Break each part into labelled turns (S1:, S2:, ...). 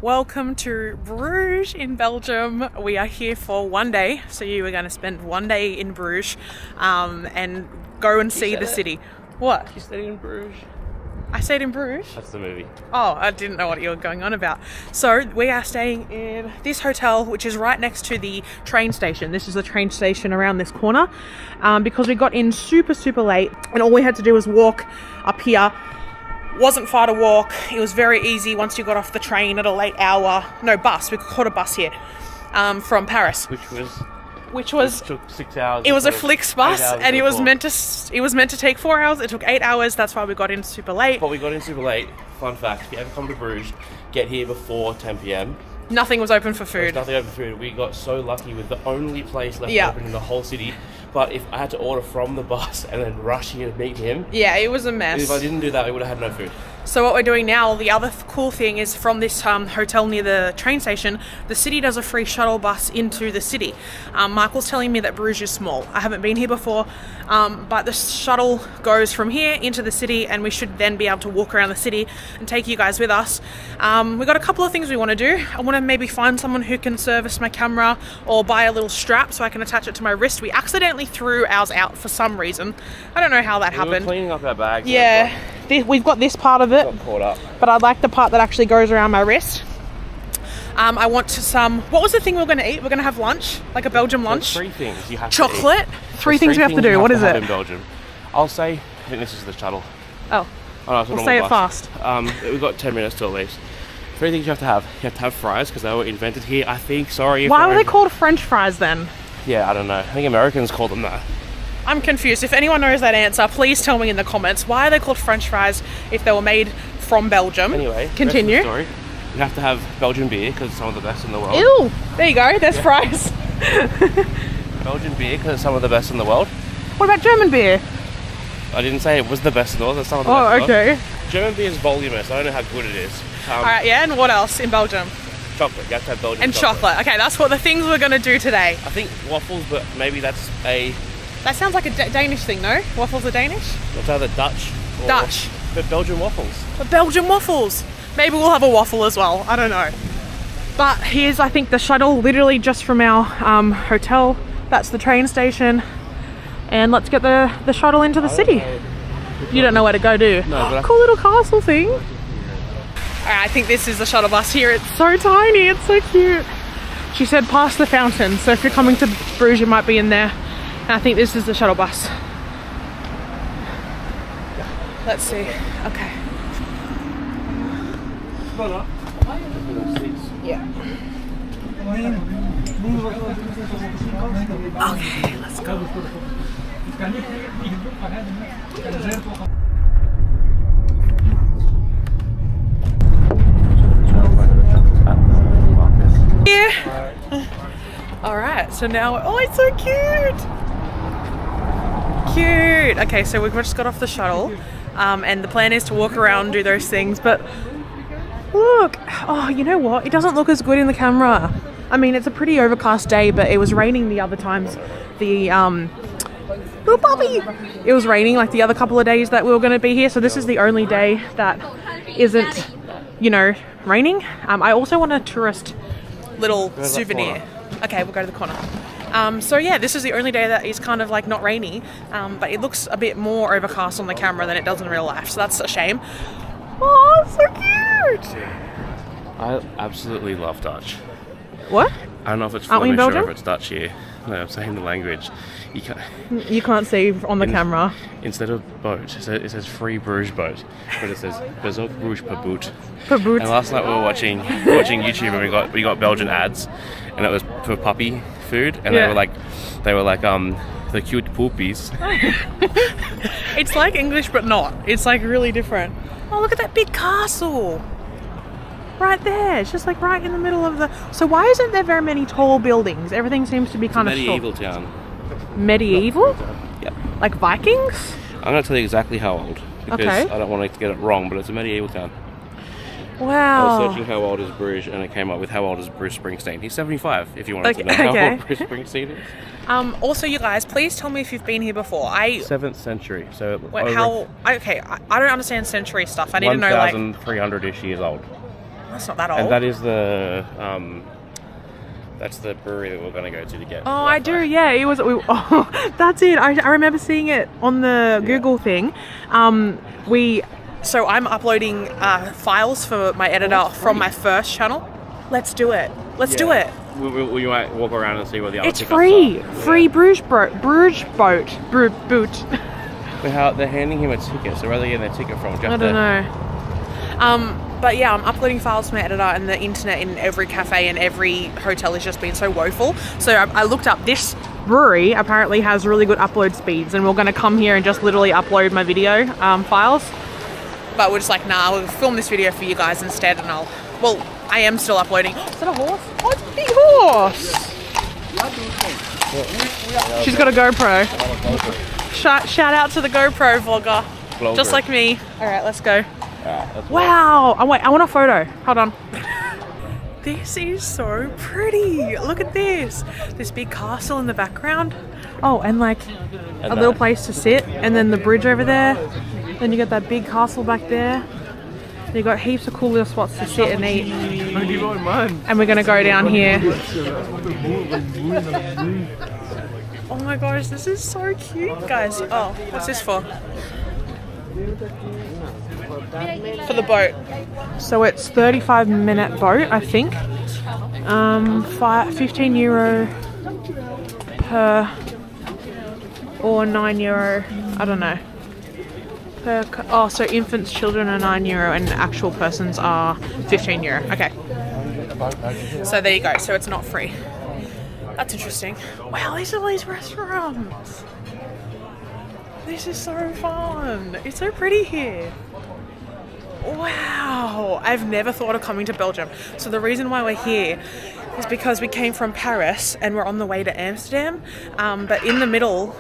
S1: Welcome to Brugge in Belgium. We are here for one day, so you are going to spend one day in Brugge and go and see the city. What?
S2: You stayed in Brugge?
S1: I stayed in Brugge?
S2: That's the movie.
S1: Oh, I didn't know what you were going on about. So we are staying in this hotel, which is right next to the train station. This is the train station around this corner because we got in super late and all we had to do was walk up here. Wasn't far to walk. It was very easy once you got off the train at a late hour. No, bus. We caught a bus here from Paris. Which
S2: took 6 hours.
S1: It was a Flix bus, and it was meant to take 4 hours. It took 8 hours. That's why we got in super late.
S2: But we got in super late. Fun fact: if you ever come to Bruges, get here before 10 p.m.
S1: Nothing was open for food.
S2: Nothing open for food. We got so lucky with the only place left open in the whole city. But if I had to order from the bus and then rush here to meet him,
S1: yeah, it was a mess.
S2: If I didn't do that, we would have had no food.
S1: So what we're doing now, the other cool thing is from this hotel near the train station, the city does a free shuttle bus into the city. Michael's telling me that Bruges is small. I haven't been here before, but the shuttle goes from here into the city and we should then be able to walk around the city and take you guys with us. We've got a couple of things we want to do. I want to maybe find someone who can service my camera or buy a little strap so I can attach it to my wrist. We accidentally threw ours out for some reason. I don't know how that happened.
S2: We were cleaning up our bags.
S1: Yeah, we've got this part of it.
S2: Got caught up.
S1: But I like the part that actually goes around my wrist. I want some. What was the thing we were going to eat? We're going to have lunch, like a Belgium lunch.
S2: There's 3 things you have
S1: Chocolate.
S2: to eat.
S1: Three things we have to do. What is it?
S2: In Belgium, I'll say. I think this is the shuttle.
S1: Oh.
S2: No,
S1: we'll say it fast.
S2: We've got 10 minutes till leave. 3 things you have to have. You have to have fries because they were invented here. I think. Sorry.
S1: Why were they called French fries then?
S2: Yeah, I don't know. I think Americans call them that.
S1: I'm confused. If anyone knows that answer, please tell me in the comments. Why are they called French fries if they were made from Belgium?
S2: Anyway,
S1: continue.
S2: Rest of the story. You have to have Belgian beer because it's some of the best in the world.
S1: Ew! There you go. There's fries.
S2: Belgian beer because it's some of the best in the world.
S1: What about German beer?
S2: I didn't say it was the best in the world. It's some of the best.
S1: Oh, okay.
S2: German beer is voluminous. I don't know how good it is.
S1: All right, yeah. And what else in Belgium?
S2: Chocolate. You have to have Belgian
S1: and chocolate. Okay, that's what the things we're going to do today.
S2: I think waffles, but maybe that's a...
S1: That sounds like a Danish thing, no? Waffles are Danish?
S2: It's either Dutch or...
S1: Dutch.
S2: But Belgian waffles.
S1: But Belgian waffles. Maybe we'll have a waffle as well. I don't know. But here's, I think, the shuttle literally just from our hotel. That's the train station. And let's get the shuttle into the city. You don't know where to go, do you?
S2: No, but
S1: cool little castle thing. Alright, I think this is the shuttle bus here. It's so tiny. It's so cute. She said past the fountain. So if you're coming to Bruges, you might be in there. And I think this is the shuttle bus. Let's see. Okay. Yeah. Okay, let's go. Yeah. All right. So now, oh, it's so cute. Cute. Okay, so we've just got off the shuttle, and the plan is to walk around, do those things. But look, oh, you know what? It doesn't look as good in the camera. I mean, it's a pretty overcast day, but it was raining the other times. The little puppy. It was raining like the other couple of days that we were going to be here. So this is the only day that isn't, you know, raining. I also want a tourist little souvenir. Okay, we'll go to the corner. So yeah, this is the only day that is kind of like not rainy, but it looks a bit more overcast on the camera than it does in real life, so that's a shame. Oh, so cute!
S2: I absolutely love Dutch.
S1: What?
S2: I don't know if it's
S1: Aren't we in
S2: Flemish or
S1: Belgium?
S2: if it's Dutch here. No, I'm saying the language.
S1: You can't see on the camera.
S2: Instead of boat, it says free Bruges boat, but it says Bezoek Bruges per boot.
S1: Per boot.
S2: And last night we were watching YouTube and we got Belgian ads, and it was for puppy food, and they were like the cute poopies.
S1: It's like English but not. It's like really different. Oh, look at that big castle. Right there. It's just like right in the middle of the... So why isn't there very many tall buildings? Everything seems to be kind of
S2: medieval
S1: short.
S2: town.
S1: Medieval?
S2: Yep.
S1: Like Vikings?
S2: I'm going to tell you exactly how old, because
S1: okay.
S2: I don't want to get it wrong, but it's a medieval town.
S1: Wow.
S2: I was searching how old is Brugge, and it came up with how old is Bruce Springsteen. He's 75, if you wanted to know how old Bruce Springsteen is.
S1: Also, you guys, please tell me if you've been here before.
S2: 7th century. So
S1: wait, I don't understand century stuff. I need to know, like...
S2: 1,300-ish years old.
S1: That's not that old.
S2: And that is the that's the brewery that we're going to go to get.
S1: Oh, I do. Yeah, it was. Oh, that's it. I remember seeing it on the Google thing. So I'm uploading files for my editor from my first channel. Let's do it. Let's do it.
S2: We might walk around and see what the other
S1: It's free.
S2: are.
S1: Free Brugge boot.
S2: They're handing him a ticket, so where are they getting their ticket from?
S1: I don't know. But yeah, I'm uploading files to my editor, and the internet in every cafe and every hotel has just been so woeful. So I looked up, this brewery apparently has really good upload speeds, and we're going to come here and just literally upload my video files. But we're just like, nah, we'll film this video for you guys instead, and I am still uploading. Is that a horse? Oh, it's a big horse! She's got a GoPro. Shout out to the GoPro vlogger. Just like me. Alright, let's go. Wow! Oh wait, I want a photo. Hold on. This is so pretty. Look at this. This big castle in the background. Oh, and like a little place to sit, and then the bridge over there. Then you got that big castle back there. You got heaps of cool little spots to sit and eat. And we're gonna go down here. Oh my gosh, this is so cute, guys. Oh, what's this for? For the boat. So it's 35-minute boat, I think. 15 euro per, or 9 euro, I don't know. So infants, children are 9 euro and actual persons are 15 euro. Okay. So there you go. So it's not free. That's interesting. Wow, these are all these restaurants. This is so fun. It's so pretty here. Wow. I've never thought of coming to Belgium. So the reason why we're here is because we came from Paris and we're on the way to Amsterdam. But in the middle,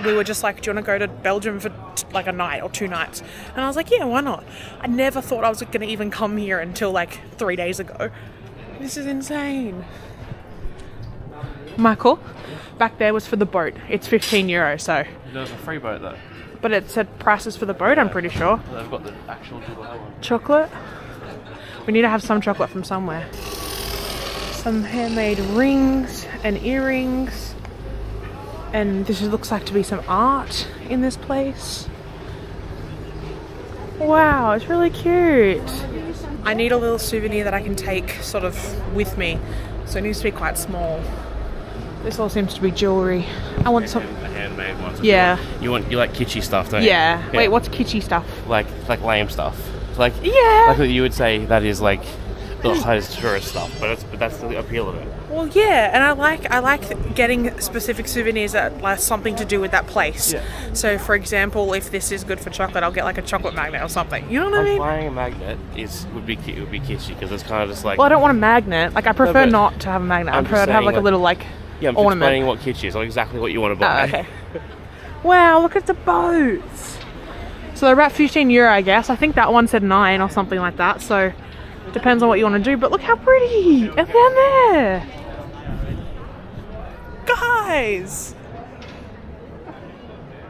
S1: we were just like, do you want to go to Belgium for like a night or 2 nights? And I was like, yeah, why not? I never thought I was going to even come here until like 3 days ago. This is insane. Michael, back there was for the boat. It's 15 euro, so.
S2: There's a free boat though.
S1: But it said prices for the boat, I'm pretty sure.
S2: They've got the actual Dubai one.
S1: Chocolate? We need to have some chocolate from somewhere. Some handmade rings and earrings. And this looks like to be some art in this place. Wow, it's really cute. I need a little souvenir that I can take sort of with me. So it needs to be quite small. This all seems to be jewellery. I want some...
S2: The handmade ones.
S1: Yeah.
S2: You like kitschy stuff, don't you?
S1: Yeah. Wait, what's kitschy stuff?
S2: Like lame stuff. Like
S1: yeah.
S2: Like you would say that is like that is tourist stuff, but that's the appeal of it.
S1: Well, yeah, and I like getting specific souvenirs that have something to do with that place.
S2: Yeah.
S1: So, for example, if this is good for chocolate, I'll get like a chocolate magnet or something. You know what I mean?
S2: Buying a magnet would be kitschy because it's kind of just like.
S1: Well, I don't want a magnet. Like, I prefer not to have a magnet. I prefer to have like a little like.
S2: Yeah, I'm
S1: ornament.
S2: explaining what kitschy is, not exactly what you want to buy.
S1: Oh, okay. Wow, look at the boats. So they're about 15 euro, I guess. I think that one said 9 or something like that. So depends on what you want to do. But look how pretty! And down there, guys.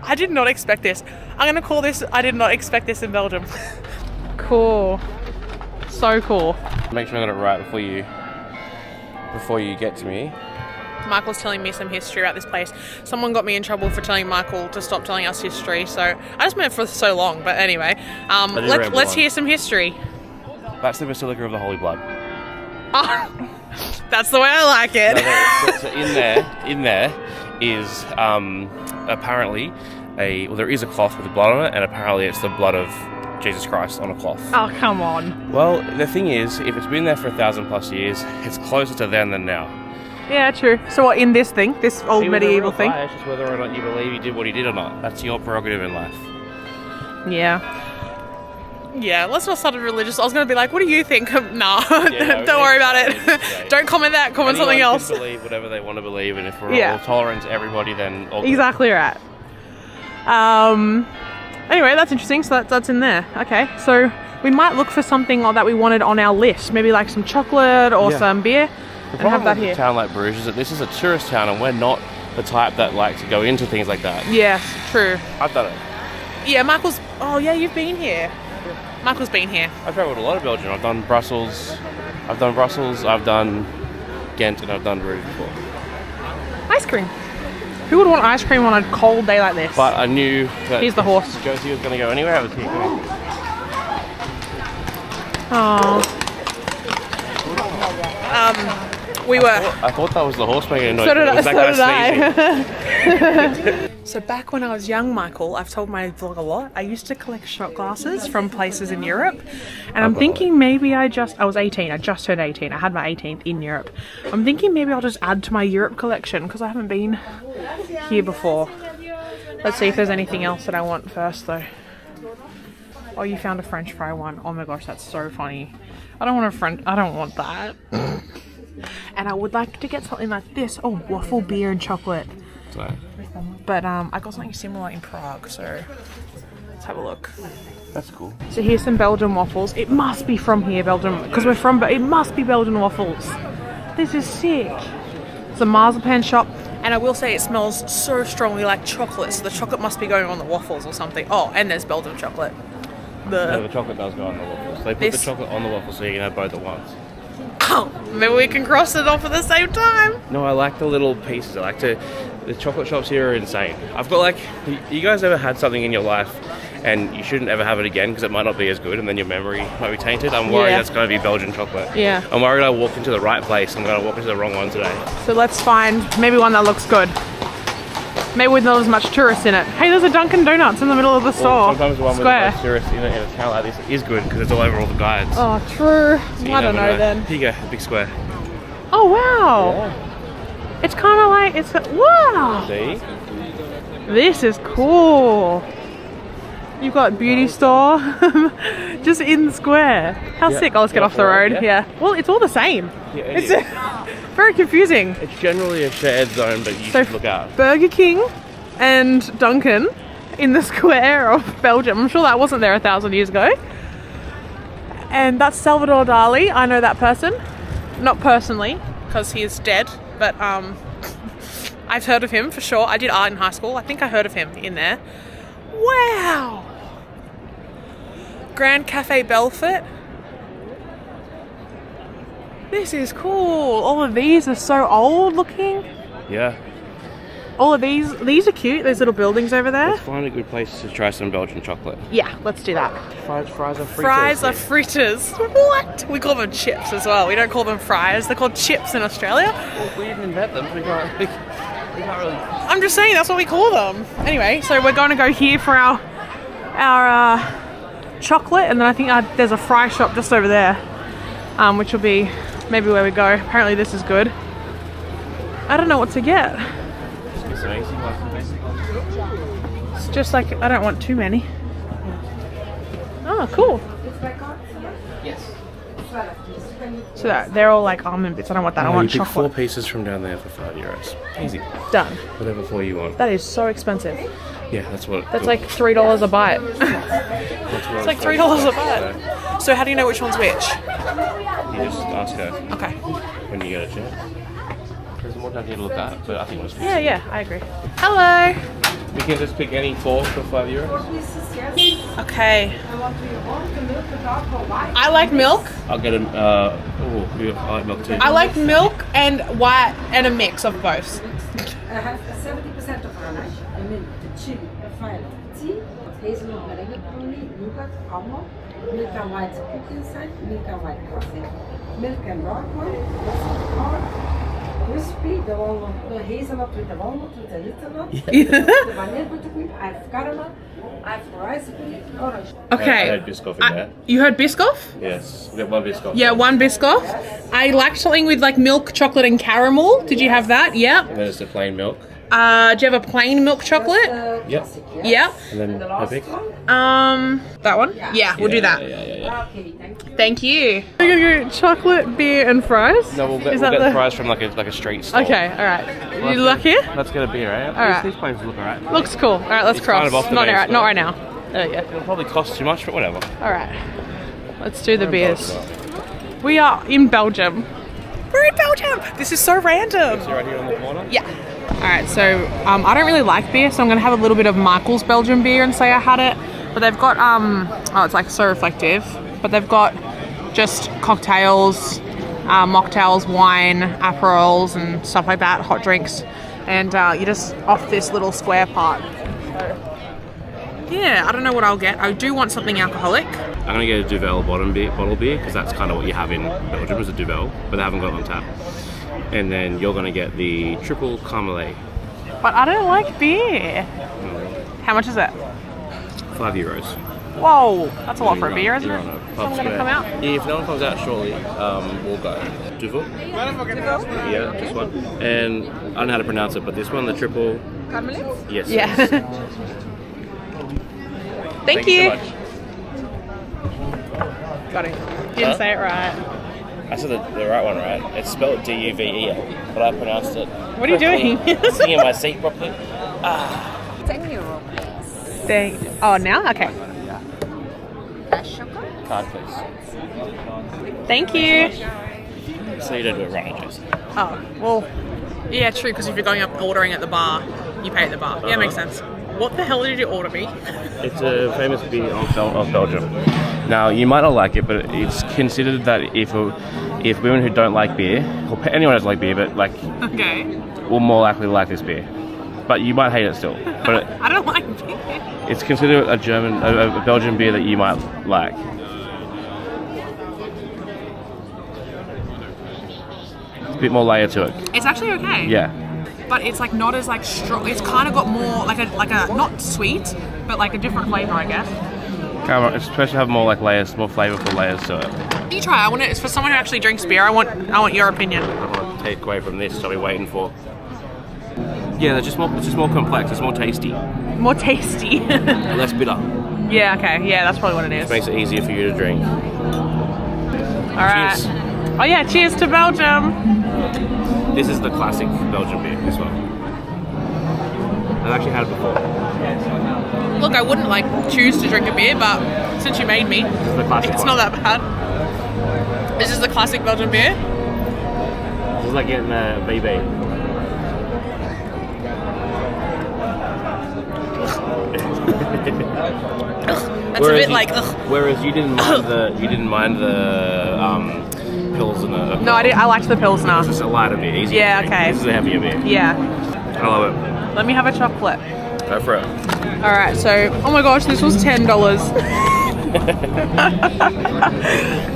S1: I did not expect this. I'm gonna call this. I did not expect this in Belgium. Cool. So cool.
S2: Make sure I got it right before you get to me.
S1: Michael's telling me some history about this place. Someone got me in trouble for telling Michael to stop telling us history, so I just meant for so long. But anyway, let's hear some history.
S2: That's the Basilica of the Holy Blood.
S1: Oh, that's the way I like it.
S2: So in there is apparently there is a cloth with blood on it, and apparently it's the blood of Jesus Christ on a cloth.
S1: Oh, come on.
S2: Well, the thing is, if it's been there for 1,000+ years, it's closer to then than now.
S1: Yeah, true. So what, in this old medieval thing?
S2: It's just whether or not you believe he did what he did or not. That's your prerogative in life.
S1: Yeah. Yeah, let's not start religious. I was going to be like, what do you think? Nah, don't worry about it. Don't comment that, comment something else.
S2: Anyone can believe whatever they want to believe, and if we're all tolerant to everybody, then all
S1: exactly right. Anyway, that's interesting. So that's in there. Okay, so we might look for something that we wanted on our list. Maybe like some chocolate or some beer.
S2: The problem with a town like Brugge is that this is a tourist town, and we're not the type that like to go into things like that.
S1: Yes, true.
S2: I've done it.
S1: Yeah, Michael's. Oh yeah, you've been here. Michael's been here.
S2: I've travelled a lot of Belgium. I've done Brussels, I've done Ghent, and I've done Brugge before.
S1: Ice cream. Who would want ice cream on a cold day like this?
S2: But I knew that
S1: here's the horse.
S2: Josie was going to go anywhere. I was here going.
S1: Oh. We were.
S2: I thought that was the horse making a noise.
S1: So did I.
S2: Sneezing.
S1: So back when I was young, Michael, I've told my vlog a lot, I used to collect shot glasses from places in Europe. And I'm thinking maybe I was 18, I just turned 18, I had my 18th in Europe. I'm thinking maybe I'll just add to my Europe collection because I haven't been here before. Let's see if there's anything else that I want first though. Oh, you found a French fry one. Oh my gosh, that's so funny. I don't want that. And I would like to get something like this. Oh, waffle, beer and chocolate.
S2: Sorry.
S1: But I got something similar in Prague, so let's have a look.
S2: That's cool.
S1: So here's some Belgian waffles. It must be from here, Belgium, because we're from, but it must be Belgian waffles. This is sick. It's a marzipan shop, and I will say it smells so strongly like chocolate, so the chocolate must be going on the waffles or something. Oh, and there's Belgian chocolate.
S2: The chocolate does go on the waffles. They put the chocolate on the waffles so you can have both at once.
S1: Oh, maybe we can cross it off at the same time.
S2: No, I like the little pieces. The chocolate shops here are insane. I've got like, you guys ever had something in your life and you shouldn't ever have it again because it might not be as good and then your memory might be tainted? I'm worried that's going to be Belgian chocolate. Yeah. I'm worried I walked into the right place and I'm going to walk into the wrong one today.
S1: So let's find maybe one that looks good. Maybe with not as much tourists in it. Hey, there's a Dunkin' Donuts in the middle of the store.
S2: Sometimes the one with the most tourists in a town like this is good because it's all over all the guides.
S1: Oh, true. So I don't know then.
S2: Here you go, big square.
S1: Oh, wow. Yeah. It's kind of like, wow.
S2: See?
S1: This is cool. You've got beauty store just in the square. How sick. Oh, let's get off the road. Yeah. Well, it's all the same. Yeah, it's very confusing.
S2: It's generally a shared zone, but you should look out.
S1: Burger King and Dunkin' in the square of Belgium. I'm sure that wasn't there 1,000 years ago. And that's Salvador Dali. I know that person. Not personally, because he is dead, but I've heard of him for sure. I did art in high school. I think I heard of him in there. Wow! Grand Cafe Belfort. This is cool. All of these are so old looking.
S2: Yeah.
S1: All of these are cute. Those little buildings over there.
S2: Let's find a good place to try some Belgian chocolate.
S1: Yeah, let's do that.
S2: Fries are fritters.
S1: Fries are fritters. What? We call them chips as well. We don't call them fries. They're called chips in Australia.
S2: Well, we didn't invent them. We can't really...
S1: I'm just saying that's what we call them. Anyway, so we're going to go here for our chocolate, and then I think there's a fry shop just over there, which will be maybe where we go. Apparently this is good. I don't know what to get. It's just like, I don't want too many. Oh, cool.
S2: Yes.
S1: So they're all like almond bits. I don't want that. I want chocolate.
S2: 4 pieces from down there for €5. Easy.
S1: Done.
S2: Whatever for you want.
S1: That is so expensive.
S2: Yeah, that's what.
S1: That's like $3 a bite. It's like $3 a bite. So how do you know which one's which?
S2: You just ask her.
S1: Okay.
S2: When you get a chance. There's more down here to look at, but I think it's.
S1: Yeah, I agree. Hello.
S2: We can just pick any 4 for €5.
S1: Okay. I like milk.
S2: I'll get a. I like milk too.
S1: I like milk and white and a mix of both.
S3: I have 70% of ganache, and milk, chili, fine tea, hazelnut meringue brownie, nougat, almond, milk and white cookie inside, milk and white coffee, milk and dark one, crispy, the hazelnut with the walnut with the little nut, the vanilla buttercream, I have caramel, I have rice with orange.
S1: Okay.
S2: I had Biscoff in there.
S1: You heard Biscoff?
S2: Yes, we got 1 Biscoff.
S1: Yeah, 1 Biscoff. I liked something with like milk, chocolate and caramel. Did you have that? Yeah.
S2: And then it's the plain milk.
S1: Do you have a plain milk chocolate?
S2: Yep.
S1: Yeah.
S2: And then epic.
S1: That one? Yeah, we'll do that.
S2: Yeah.
S3: Okay, thank you.
S1: Thank you. Are you gonna go chocolate, beer and fries?
S2: No, we'll get fries from like a street stall.
S1: Okay, alright. You look here?
S2: Let's get a beer, right?
S1: Alright.
S2: These places look alright.
S1: Looks cool. Alright, let's cross.
S2: Kind of off the
S1: not
S2: main
S1: right now. There you go.
S2: It'll probably cost too much, but whatever.
S1: Alright. Let's do the beers. We are in Belgium. We're in Belgium! This is so random.
S2: So right here on the corner?
S1: Yeah. Alright, so I don't really like beer, so I'm going to have a little bit of Michael's Belgian beer and say I had it. But they've got, oh, it's like so reflective. But they've got just cocktails, mocktails, wine, aperols and stuff like that, hot drinks. And you're just off this little square part. So, yeah, I don't know what I'll get. I do want something alcoholic.
S2: I'm gonna get a Duvel bottle beer because that's kind of what you have in Belgium is a Duvel, but they haven't got it on tap. And then you're gonna get the triple Carmelet.
S1: But I don't like beer. How much is it?
S2: €5.
S1: Whoa, that's a lot for a beer, isn't it?
S2: Is
S1: someone gonna come out?
S2: Yeah, if no one comes out shortly, we'll go. Duvel? Yeah, this one. And I don't know how to pronounce it, but this one, the triple...
S1: Carmelet?
S2: Yes.
S1: Yeah.
S2: Yes.
S1: Thank you. So much. Got it. Didn't say it right.
S2: I said the right one, right? It's spelled D-U-V-E-L, but I pronounced it.
S1: What are you doing?
S2: Sitting in my seat properly.
S4: €10, please.
S1: Oh, now? Okay.
S4: Cash chocolate?
S2: Card, please.
S1: Thank you.
S2: So you don't do it right, Josie.
S1: Oh, well, yeah, true, because if you're going up ordering at the bar, you pay at the bar. Yeah, makes sense. What the hell did you order me? It's
S2: a famous beer of Belgium. Now, you might not like it, but it's considered that if women who don't like beer, or anyone who doesn't like beer, but like,
S1: okay,
S2: will more likely like this beer. But you might hate it still. But
S1: I don't like beer.
S2: It's considered a Belgian beer that you might like. It's a bit more layer to it.
S1: It's actually okay.
S2: Yeah.
S1: But it's like not as like strong. It's kind of got more like a not sweet, but like a different flavor, I guess.
S2: It's supposed to have more like layers, more flavorful layers to it.
S1: You try. I want it. It's for someone who actually drinks beer. I want your opinion.
S2: I want to take away from this. So I'll be waiting for. Yeah, it's just more complex. It's more tasty.
S1: More tasty.
S2: Less bitter.
S1: Yeah. Okay. Yeah, that's probably what it is.
S2: It makes it easier for you to drink.
S1: All right. Cheers. Oh yeah, cheers to Belgium.
S2: This is the classic Belgian beer, this one. I've actually had it before.
S1: Look, I wouldn't like choose to drink a beer, but since you made me,
S2: this is the classic
S1: it's
S2: one.
S1: Not that bad. This is the classic Belgian beer.
S2: This is like getting a VB.
S1: That's a bit like ugh.
S2: Whereas you didn't mind the Pilsner.
S1: No, I did. I liked the Pilsner.
S2: It's just a lighter beer, easier.
S1: Yeah, okay.
S2: This is a heavier beer.
S1: Yeah.
S2: I love it.
S1: Let me have a chocolate.
S2: Go for it.
S1: All right. So, oh my gosh, this was $10. All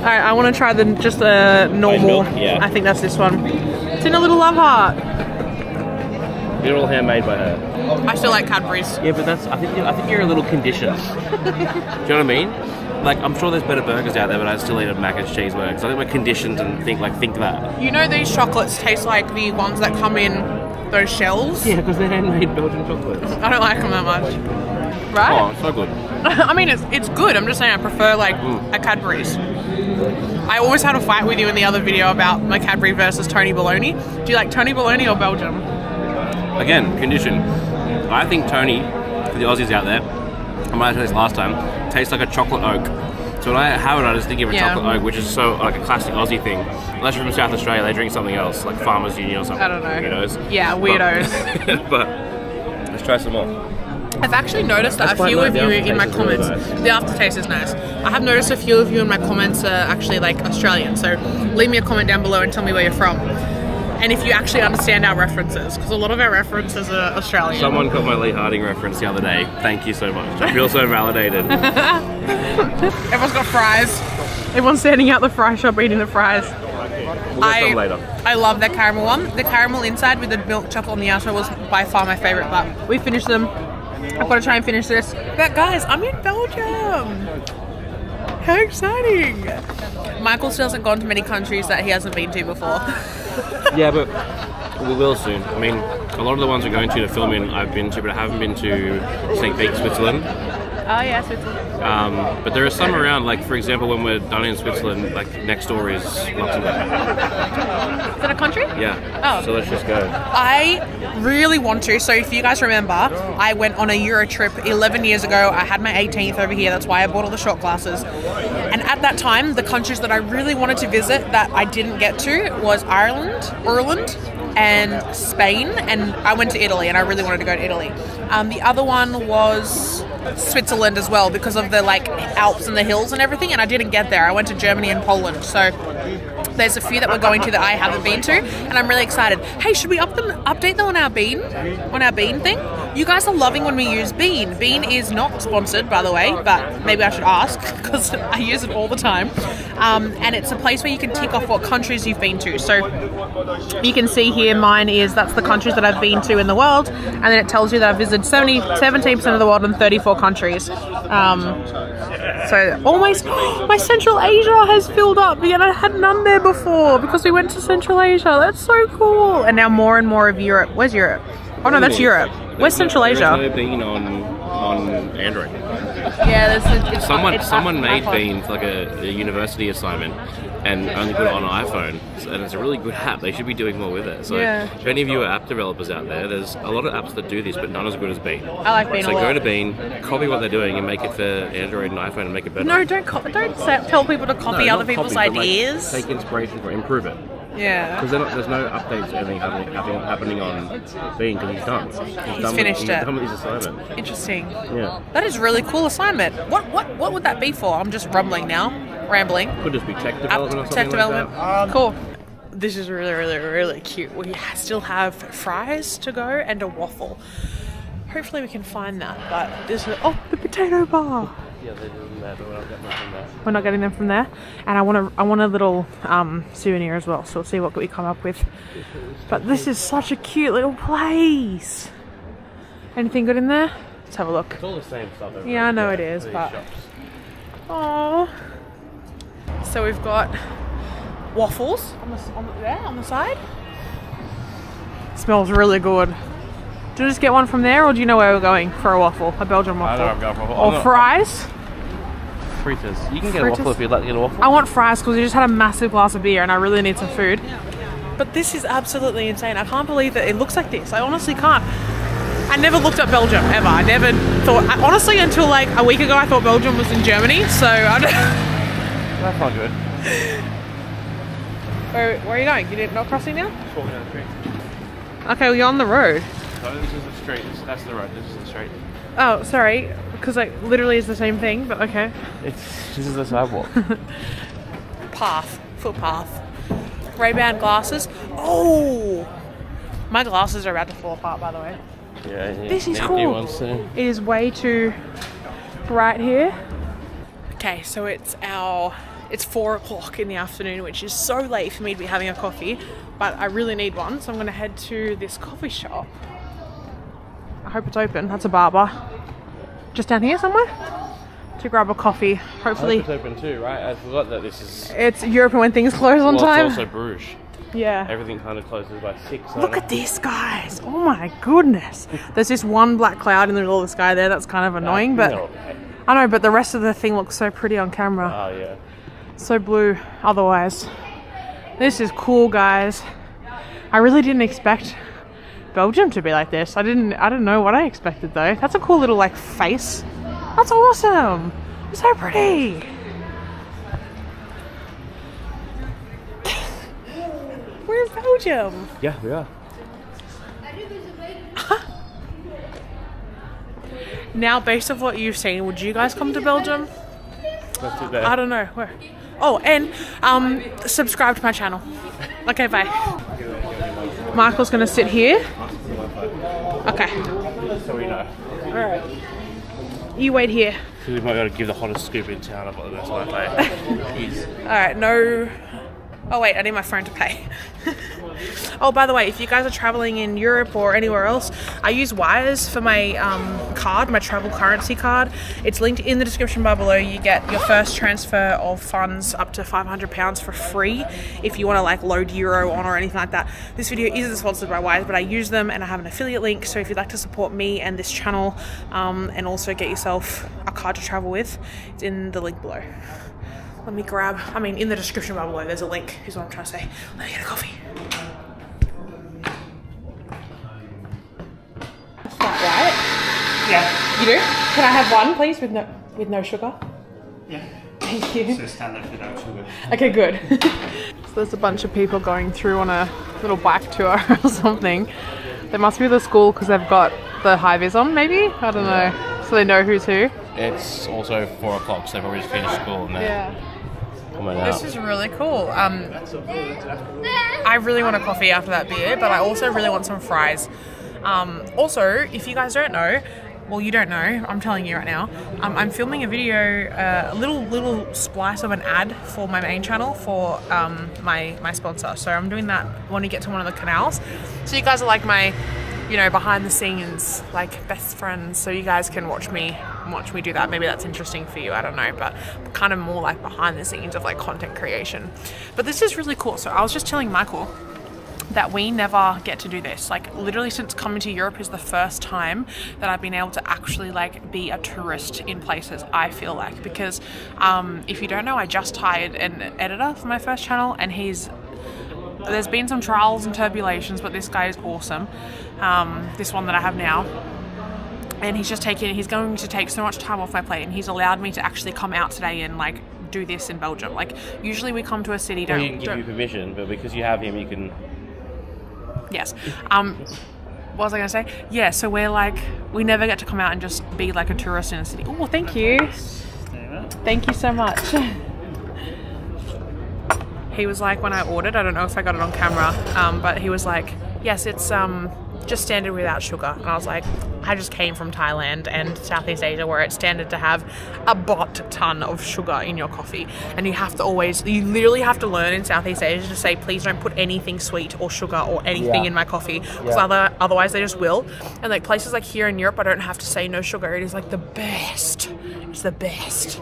S1: right, I want to try just the normal.
S2: Yeah.
S1: I think that's this one. It's in a little love heart.
S2: They're all handmade by her.
S1: I still like Cadbury's.
S2: Yeah, but I think you're a little conditioned. Do you know what I mean? Like, I'm sure there's better burgers out there, but I still eat a mac and cheese burger because I think we're conditioned and think that.
S1: You know, these chocolates taste like the ones that come in those shells.
S2: Yeah, because they're handmade Belgian chocolates.
S1: I don't like them that much. Right?
S2: Oh, so good.
S1: I mean, it's good. I'm just saying I prefer like a Cadbury's. I always had a fight with you in the other video about my Cadbury versus Tony Bologna. Do you like Tony Bologna or Belgium?
S2: Again, condition. I think Tony, for the Aussies out there, I might have said this last time, tastes like a chocolate oak. So when I have it, I just think of a chocolate oak, which is so like a classic Aussie thing. Unless you're from South Australia, they drink something else, like Farmers Union or something.
S1: I don't know.
S2: Weirdos.
S1: Yeah, weirdos.
S2: But let's try some more.
S1: I've actually noticed that a few of you in my comments, the aftertaste is nice. I have noticed a few of you in my comments are actually like Australian, so leave me a comment down below and tell me where you're from. And if you actually understand our references, because a lot of our references are Australian.
S2: Someone got my Lee Harding reference the other day. Thank you so much. I feel so validated.
S1: Everyone's got fries. Everyone's standing out the fry shop eating the fries.
S2: We'll get some later.
S1: I love that caramel one. The caramel inside with the milk chocolate on the outside was by far my favourite, but we finished them. I've got to try and finish this. But guys, I'm in Belgium. How exciting. Michael still hasn't gone to many countries that he hasn't been to before.
S2: Yeah, but we will soon. I mean, a lot of the ones we're going to film in, I've been to, but I haven't been to St. Pete, Switzerland.
S1: Oh yeah, Switzerland.
S2: But there are some around, like for example, when we're done in Switzerland, like next door is Luxembourg.
S1: Is that a country?
S2: Yeah.
S1: Oh.
S2: So let's just go.
S1: I really want to. So if you guys remember, I went on a Euro trip 11 years ago. I had my 18th over here. That's why I bought all the shot glasses. And at that time, the countries that I really wanted to visit that I didn't get to was Ireland, and Spain, and I went to Italy, and I really wanted to go to Italy. The other one was Switzerland as well, because of the like Alps and the hills and everything, and I didn't get there. I went to Germany and Poland, so there's a few that we're going to that I haven't been to, and I'm really excited. Hey, should we update them on our Bean thing? You guys are loving when we use Bean. Bean is not sponsored, by the way, but maybe I should ask because I use it all the time. And it's a place where you can tick off what countries you've been to. So you can see here, that's the countries that I've been to in the world, and then it tells you that I've visited 17% of the world in 34 countries. So almost my Central Asia has filled up, and I had none there before because we went to Central Asia. That's so cool. And now more and more of Europe. Where's Europe? Oh no, that's Europe. Where's Central Asia?
S2: There's no Bean on Android.
S1: Yeah,
S2: someone made Bean for like a university assignment and only put it on an iPhone, and it's a really good app. They should be doing more with it. So if any of you are app developers out there, there's a lot of apps that do this, but none as good as Bean.
S1: I like Bean a lot.
S2: So go to Bean, copy what they're doing, and make it for Android and iPhone and make it better.
S1: No, don't tell people to copy other people's ideas.
S2: Take inspiration for it, improve it.
S1: Yeah.
S2: Because there's no updates or anything happening on Bean because he's done.
S1: He's finished it.
S2: He's done with his assignment.
S1: Interesting.
S2: Yeah.
S1: That is a really cool assignment. What would that be for? I'm just rambling.
S2: Could just be tech development or something
S1: tech development.
S2: like that.
S1: Cool. This is really, really, really cute. We still have fries to go and a waffle. Hopefully we can find that. But this is the potato bar.
S2: Yeah, they're doing that, but we're not getting them from there.
S1: We're not getting them from there, and I want a little souvenir as well. So we'll see what we come up with. But this is such a cute little place. Anything good in there? Let's have a look.
S2: It's all the same stuff.
S1: Yeah, I know it is, but oh. So we've got waffles on the side. Smells really good. Do you just get one from there, or do you know where we're going for a waffle? A Belgian waffle?
S2: I know where I'm going for a waffle.
S1: Or fries?
S2: Fritters. You can get a waffle if you'd like to get a waffle.
S1: I want fries because we just had a massive glass of beer and I really need some food. But this is absolutely insane. I can't believe that it looks like this. I honestly can't. I never looked at Belgium, ever. I never thought... honestly, until like a week ago, I thought Belgium was in Germany, so I don't...
S2: That's not good.
S1: Where are you going? You're not crossing now?
S2: Just walking down the street.
S1: Okay, well, you're on the road.
S2: No, this is the street. That's the road. This is the street.
S1: Oh, sorry. Because like literally is the same thing, but okay.
S2: This is the sidewalk.
S1: Footpath. Ray-Ban glasses. Oh! My glasses are about to fall apart, by the way.
S2: Yeah.
S1: This is cool. It is way too bright here. Okay, so it's 4 o'clock in the afternoon, which is so late for me to be having a coffee, but I really need one, so I'm gonna head to this coffee shop. I hope it's open. That's a barber. Just down here somewhere? To grab a coffee. Hopefully.
S2: I hope it's open too, right? I forgot that this is...
S1: It's Europe when things close on time.
S2: It's also Brugge.
S1: Yeah.
S2: Everything kind of closes by 6.
S1: Look at this, guys. Oh my goodness. There's this one black cloud in the middle of the sky there. That's kind of annoying, but...
S2: Okay.
S1: I know, but the rest of the thing looks so pretty on camera.
S2: Oh, yeah.
S1: So blue otherwise. This is cool, guys. I really didn't expect Belgium to be like this. I don't know what I expected though. That's a cool little like face. That's awesome. It's so pretty. We're in Belgium.
S2: Yeah, we are.
S1: Now, based on what you've seen, would you guys come to Belgium?
S2: Let's do that.
S1: I don't know. Where? Oh, and subscribe to my channel. Okay, bye. Michael's gonna sit here. Okay.
S2: So we know.
S1: Alright. You wait here.
S2: So we might be able to give the hottest scoop in town about the best Wi-Fi.
S1: Alright, no... Oh wait, I need my phone to pay. Oh, by the way, if you guys are traveling in Europe or anywhere else, I use Wires for my card, my travel currency card. It's linked in the description bar below. You get your first transfer of funds up to £500 for free if you want to like load Euro on or anything like that. This video isn't sponsored by Wires, but I use them and I have an affiliate link. So if you'd like to support me and this channel and also get yourself a card to travel with, it's in the link below. Let me grab, in the description bar below, there's a link, is what I'm trying to say. Let me get a coffee. That's not right.
S5: Yeah.
S1: You do? Can I have one, please, with no sugar?
S5: Yeah.
S1: Thank you.
S5: So standard without sugar.
S1: Okay, good. there's a bunch of people going through on a little bike tour or something. They must be the school because they've got the high vis on, maybe? I don't know. So they know who's who.
S2: It's also 4 o'clock, so they've probably just finished school and they're coming out.
S1: This is really cool. I really want a coffee after that beer, but I also really want some fries. Also, if you guys don't know, well, you don't know, I'm telling you right now, I'm filming a video, a little splice of an ad for my main channel for my sponsor. So I'm doing that when we get to one of the canals. So you guys are like my, you know, behind the scenes, like best friends. So you guys can watch me do that. Maybe that's interesting for you, I don't know, but kind of more like behind the scenes of like content creation. But this is really cool. So I was just telling Michael that we never get to do this. Like literally since coming to Europe is the first time that I've been able to actually like be a tourist in places, I feel like, because if you don't know, I just hired an editor for my first channel, and there's been some trials and tribulations, but this guy is awesome. This one that I have now. And he's going to take so much time off my plate, and he's allowed me to actually come out today and like do this in Belgium. Like usually we come to a city,
S2: He didn't give you permission, but because you have him, you can.
S1: Yes. What was I going to say? Yeah, so we never get to come out and just be like a tourist in a city. Oh, thank you. Thank you so much. He was like, when I ordered, I don't know if I got it on camera, but he was like, yes, it's just standard without sugar. And I was like, I just came from Thailand and Southeast Asia where it's standard to have a ton of sugar in your coffee. And you literally have to learn in Southeast Asia to say, please don't put anything sweet or sugar or anything in my coffee. Because otherwise they just will. And like places like here in Europe, I don't have to say no sugar. It is like the best. It's the best.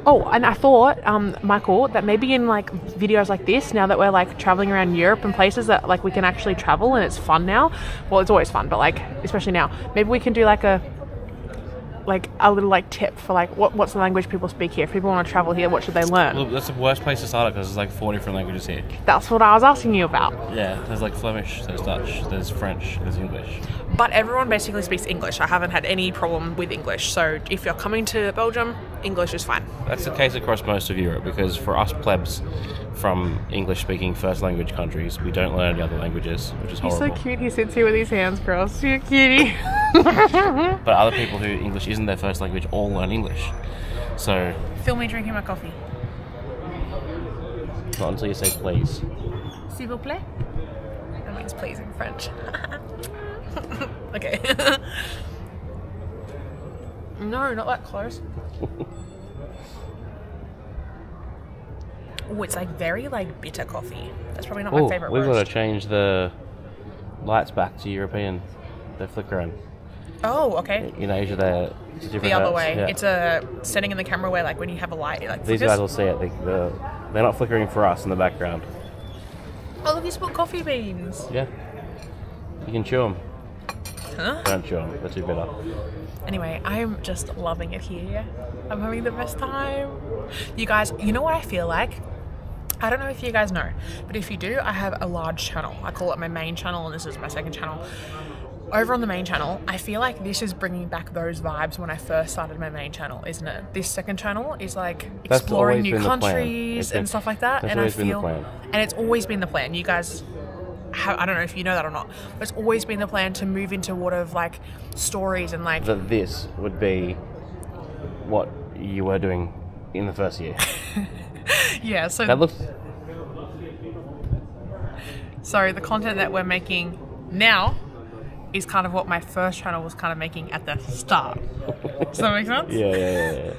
S1: Oh, and I thought, Michael, that maybe in like videos like this, now that we're like traveling around Europe and places that like we can actually travel and it's fun now. Well, it's always fun, but like, especially now, maybe we can do like a little like tip for like what's the language people speak here. If people want to travel here, what should they learn?
S2: Well, that's the worst place to start it because there's like 4 different languages here.
S1: That's what I was asking you about.
S2: Yeah, there's like Flemish, there's Dutch, there's French, there's English.
S1: But everyone basically speaks English. I haven't had any problem with English. So if you're coming to Belgium, English is fine.
S2: That's the case across most of Europe because for us plebs from English-speaking first language countries, we don't learn any other languages, which is horrible.
S1: He's so cute. He sits here with his hands crossed. You're a cutie.
S2: But other people who English isn't their first language all learn English. So... Film me drinking my coffee. Not until you say please.
S1: S'il vous plaît? That means please in French. Okay. No, not that close. Oh, it's like very like bitter coffee. That's probably not my favorite
S2: we've
S1: roast.
S2: got to change the lights back to European. They're flickering.
S1: Oh, okay.
S2: In Asia, they're different.
S1: The other
S2: lights.
S1: way.
S2: Yeah.
S1: It's a setting in the camera where like when you have a light, it like flickers.
S2: These guys will see it. They're not flickering for us in the background.
S1: Oh, look, you spilled coffee beans.
S2: Yeah. You can chew them.
S1: Huh?
S2: Don't chew them. They're too bitter.
S1: Anyway, I'm just loving it here. I'm having the best time. You guys, you know what I feel like? I don't know if you guys know, but if you do, I have a large channel. I call it my main channel, and this is my second channel. Over on the main channel, I feel like this is bringing back those vibes when I first started my main channel, isn't it? This second channel is like exploring new countries and stuff like that. And I feel, and it's always been the plan. You guys have, I don't know if you know that or not, but it's always been the plan to move into what of like stories and like...
S2: That this would be what you were doing in the first year.
S1: Yeah, so...
S2: That looks...
S1: So the content that we're making now is kind of what my first channel was kind of making at the start. Does that make sense?
S2: Yeah.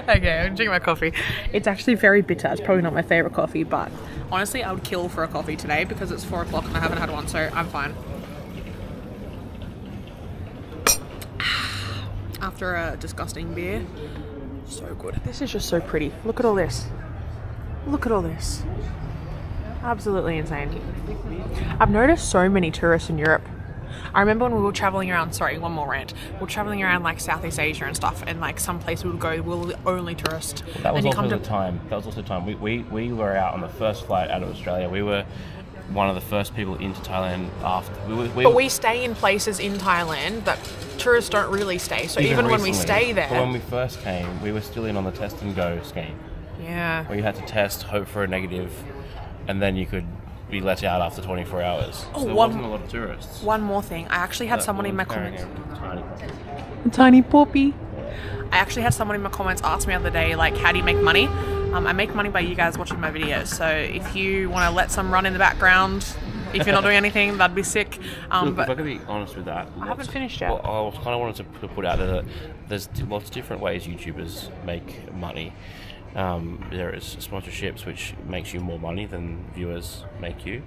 S1: Okay, I'm drinking my coffee. It's actually very bitter. It's probably not my favorite coffee, but honestly, I would kill for a coffee today because it's 4 o'clock and I haven't had one, so I'm fine. After a disgusting beer. So good. This is just so pretty. Look at all this. Look at all this. Absolutely insane. I've noticed so many tourists in Europe. I remember when we were traveling around, sorry, one more rant. We were traveling around like Southeast Asia and stuff, and like some place we would go, we were the only tourist.
S2: Well, that was
S1: and
S2: also the time. That was also the time. We were out on the first flight out of Australia. We were one of the first people into Thailand after.
S1: But we stay in places in Thailand that tourists don't really stay. So even when we stay there.
S2: But when we first came, we were still in on the test and go scheme.
S1: Yeah.
S2: Where you had to test, hope for a negative, and then you could be let out after 24 hours.
S1: Oh,
S2: So there wasn't a lot of tourists.
S1: One more thing. I actually had someone in my comments.
S2: Tiny.
S1: Tiny poppy. I actually had someone in my comments ask me the other day, like, how do you make money? I make money by you guys watching my videos. So if you want to let some run in the background, if you're not doing anything, that'd be sick.
S2: Look,
S1: But
S2: if I can be honest with that,
S1: I haven't finished yet.
S2: Well, I kind of wanted to put out there that there's lots of different ways YouTubers make money. There is sponsorships, which makes you more money than viewers make you.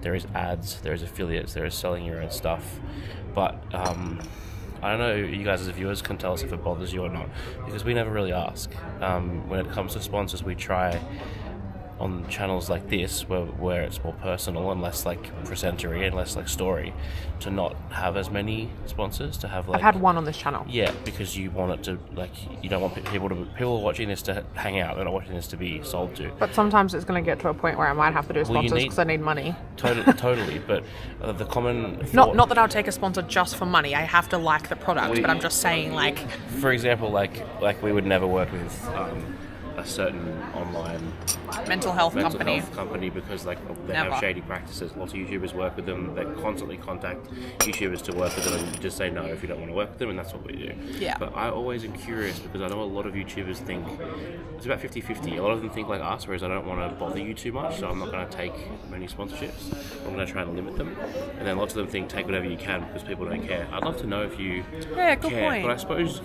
S2: There is ads, there is affiliates, there is selling your own stuff. But I don't know, you guys as viewers can tell us if it bothers you or not, because we never really ask. When it comes to sponsors, we try on channels like this, where it's more personal and less like presentery and less like story, to not have as many sponsors, to have like...
S1: I've had one on this channel.
S2: Yeah, because you want it to, like, you don't want people watching this to hang out, they're not watching this to be sold to.
S1: But sometimes it's going to get to a point where I might have to do sponsors because I need money.
S2: Totally, but the common...
S1: Not that I'll take a sponsor just for money. I have to like the product, but I'm just saying, like...
S2: For example, like we would never work with a certain online
S1: mental health
S2: company because like they
S1: Never.
S2: have shady practices. Lots of YouTubers work with them. They constantly contact YouTubers to work with them and just say no if you don't want to work with them, and that's what we do.
S1: Yeah.
S2: But I always am curious because I know a lot of YouTubers think it's about 50-50. A lot of them think like us, whereas I don't want to bother you too much, so I'm not going to take many sponsorships. I'm going to try and limit them. And then lots of them think take whatever you can because people don't care. I'd love to know if you
S1: good
S2: care,
S1: point.
S2: but I suppose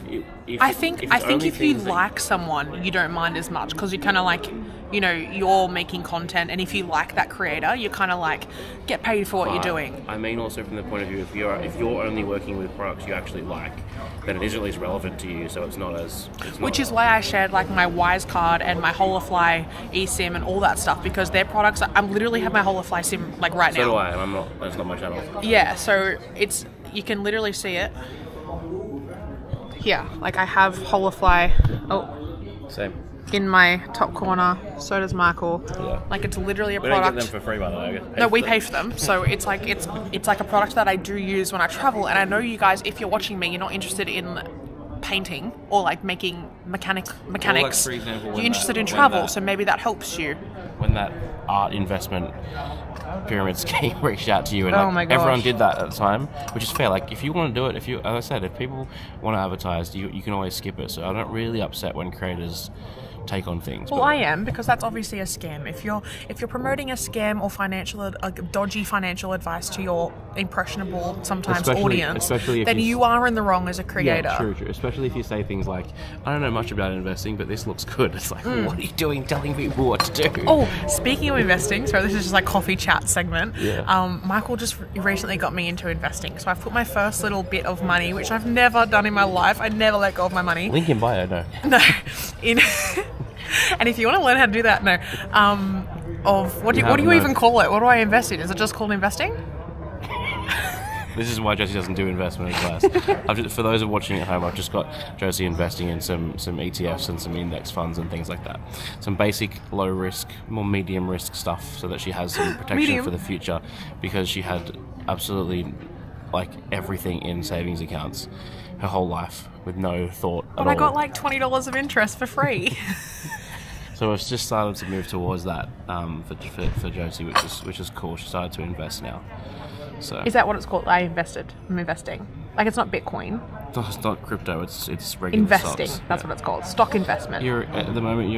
S1: I think if you like someone, you don't mind as much because you kind of like, you know, you're making content, and if you like that creator, you kind of like get paid for what you're doing.
S2: I mean, also from the point of view, if you're only working with products you actually like, then it is at least relevant to you. So it's not as
S1: which is why I shared like my Wise card and my Holofly eSIM and all that stuff, because their products. I literally have my Holofly SIM like right now.
S2: So do I, and I'm not. That's not my channel.
S1: Yeah, so you can literally see it. Here, like I have Holofly. Oh,
S2: same.
S1: In my top corner, so does Michael.
S2: Yeah.
S1: Like it's literally a
S2: We
S1: product.
S2: don't get them for free, by the way.
S1: No, we pay for them. So it's like a product that I do use when I travel. And I know you guys, if you're watching me, you're not interested in painting or like making mechanics.
S2: Like, for example,
S1: you're interested in travel, so maybe that helps you.
S2: When that art investment pyramid scheme reached out to you, and
S1: Oh my gosh.
S2: everyone did that at the time, which is fair. Like if you want to do it, as I said, if people want to advertise, you can always skip it. So I'm not really upset when creators take on things.
S1: Well, I am, because that's obviously a scam. If you're promoting a scam or dodgy financial advice to your impressionable sometimes audience, then you are in the wrong as a creator.
S2: Yeah, true. Especially if you say things like, I don't know much about investing, but this looks good. It's like, what are you doing telling people what to do?
S1: Oh, speaking of investing, so this is just like coffee chat segment.
S2: Yeah.
S1: Michael just recently got me into investing. So I've put my first little bit of money, which I've never done in my life. I never let go of my money.
S2: Link in bio, no.
S1: No. And if you want to learn how to do that, what do you even call it? What do I invest in? Is it just called investing?
S2: This is why Josie doesn't do investment advice. For those who are watching at home, I've just got Josie investing in some ETFs and some index funds and things like that. Some basic low risk, more medium risk stuff, so that she has some protection for the future, because she had absolutely like everything in savings accounts her whole life with no thought at all.
S1: But I got like $20 of interest for free.
S2: So it's just started to move towards that for Josie, which is cool. She started to invest now. So
S1: is that what it's called? I'm investing. Like it's not Bitcoin.
S2: No, it's not crypto. It's regular
S1: investing.
S2: stocks.
S1: That's what it's called. Stock investment.
S2: You're at the moment.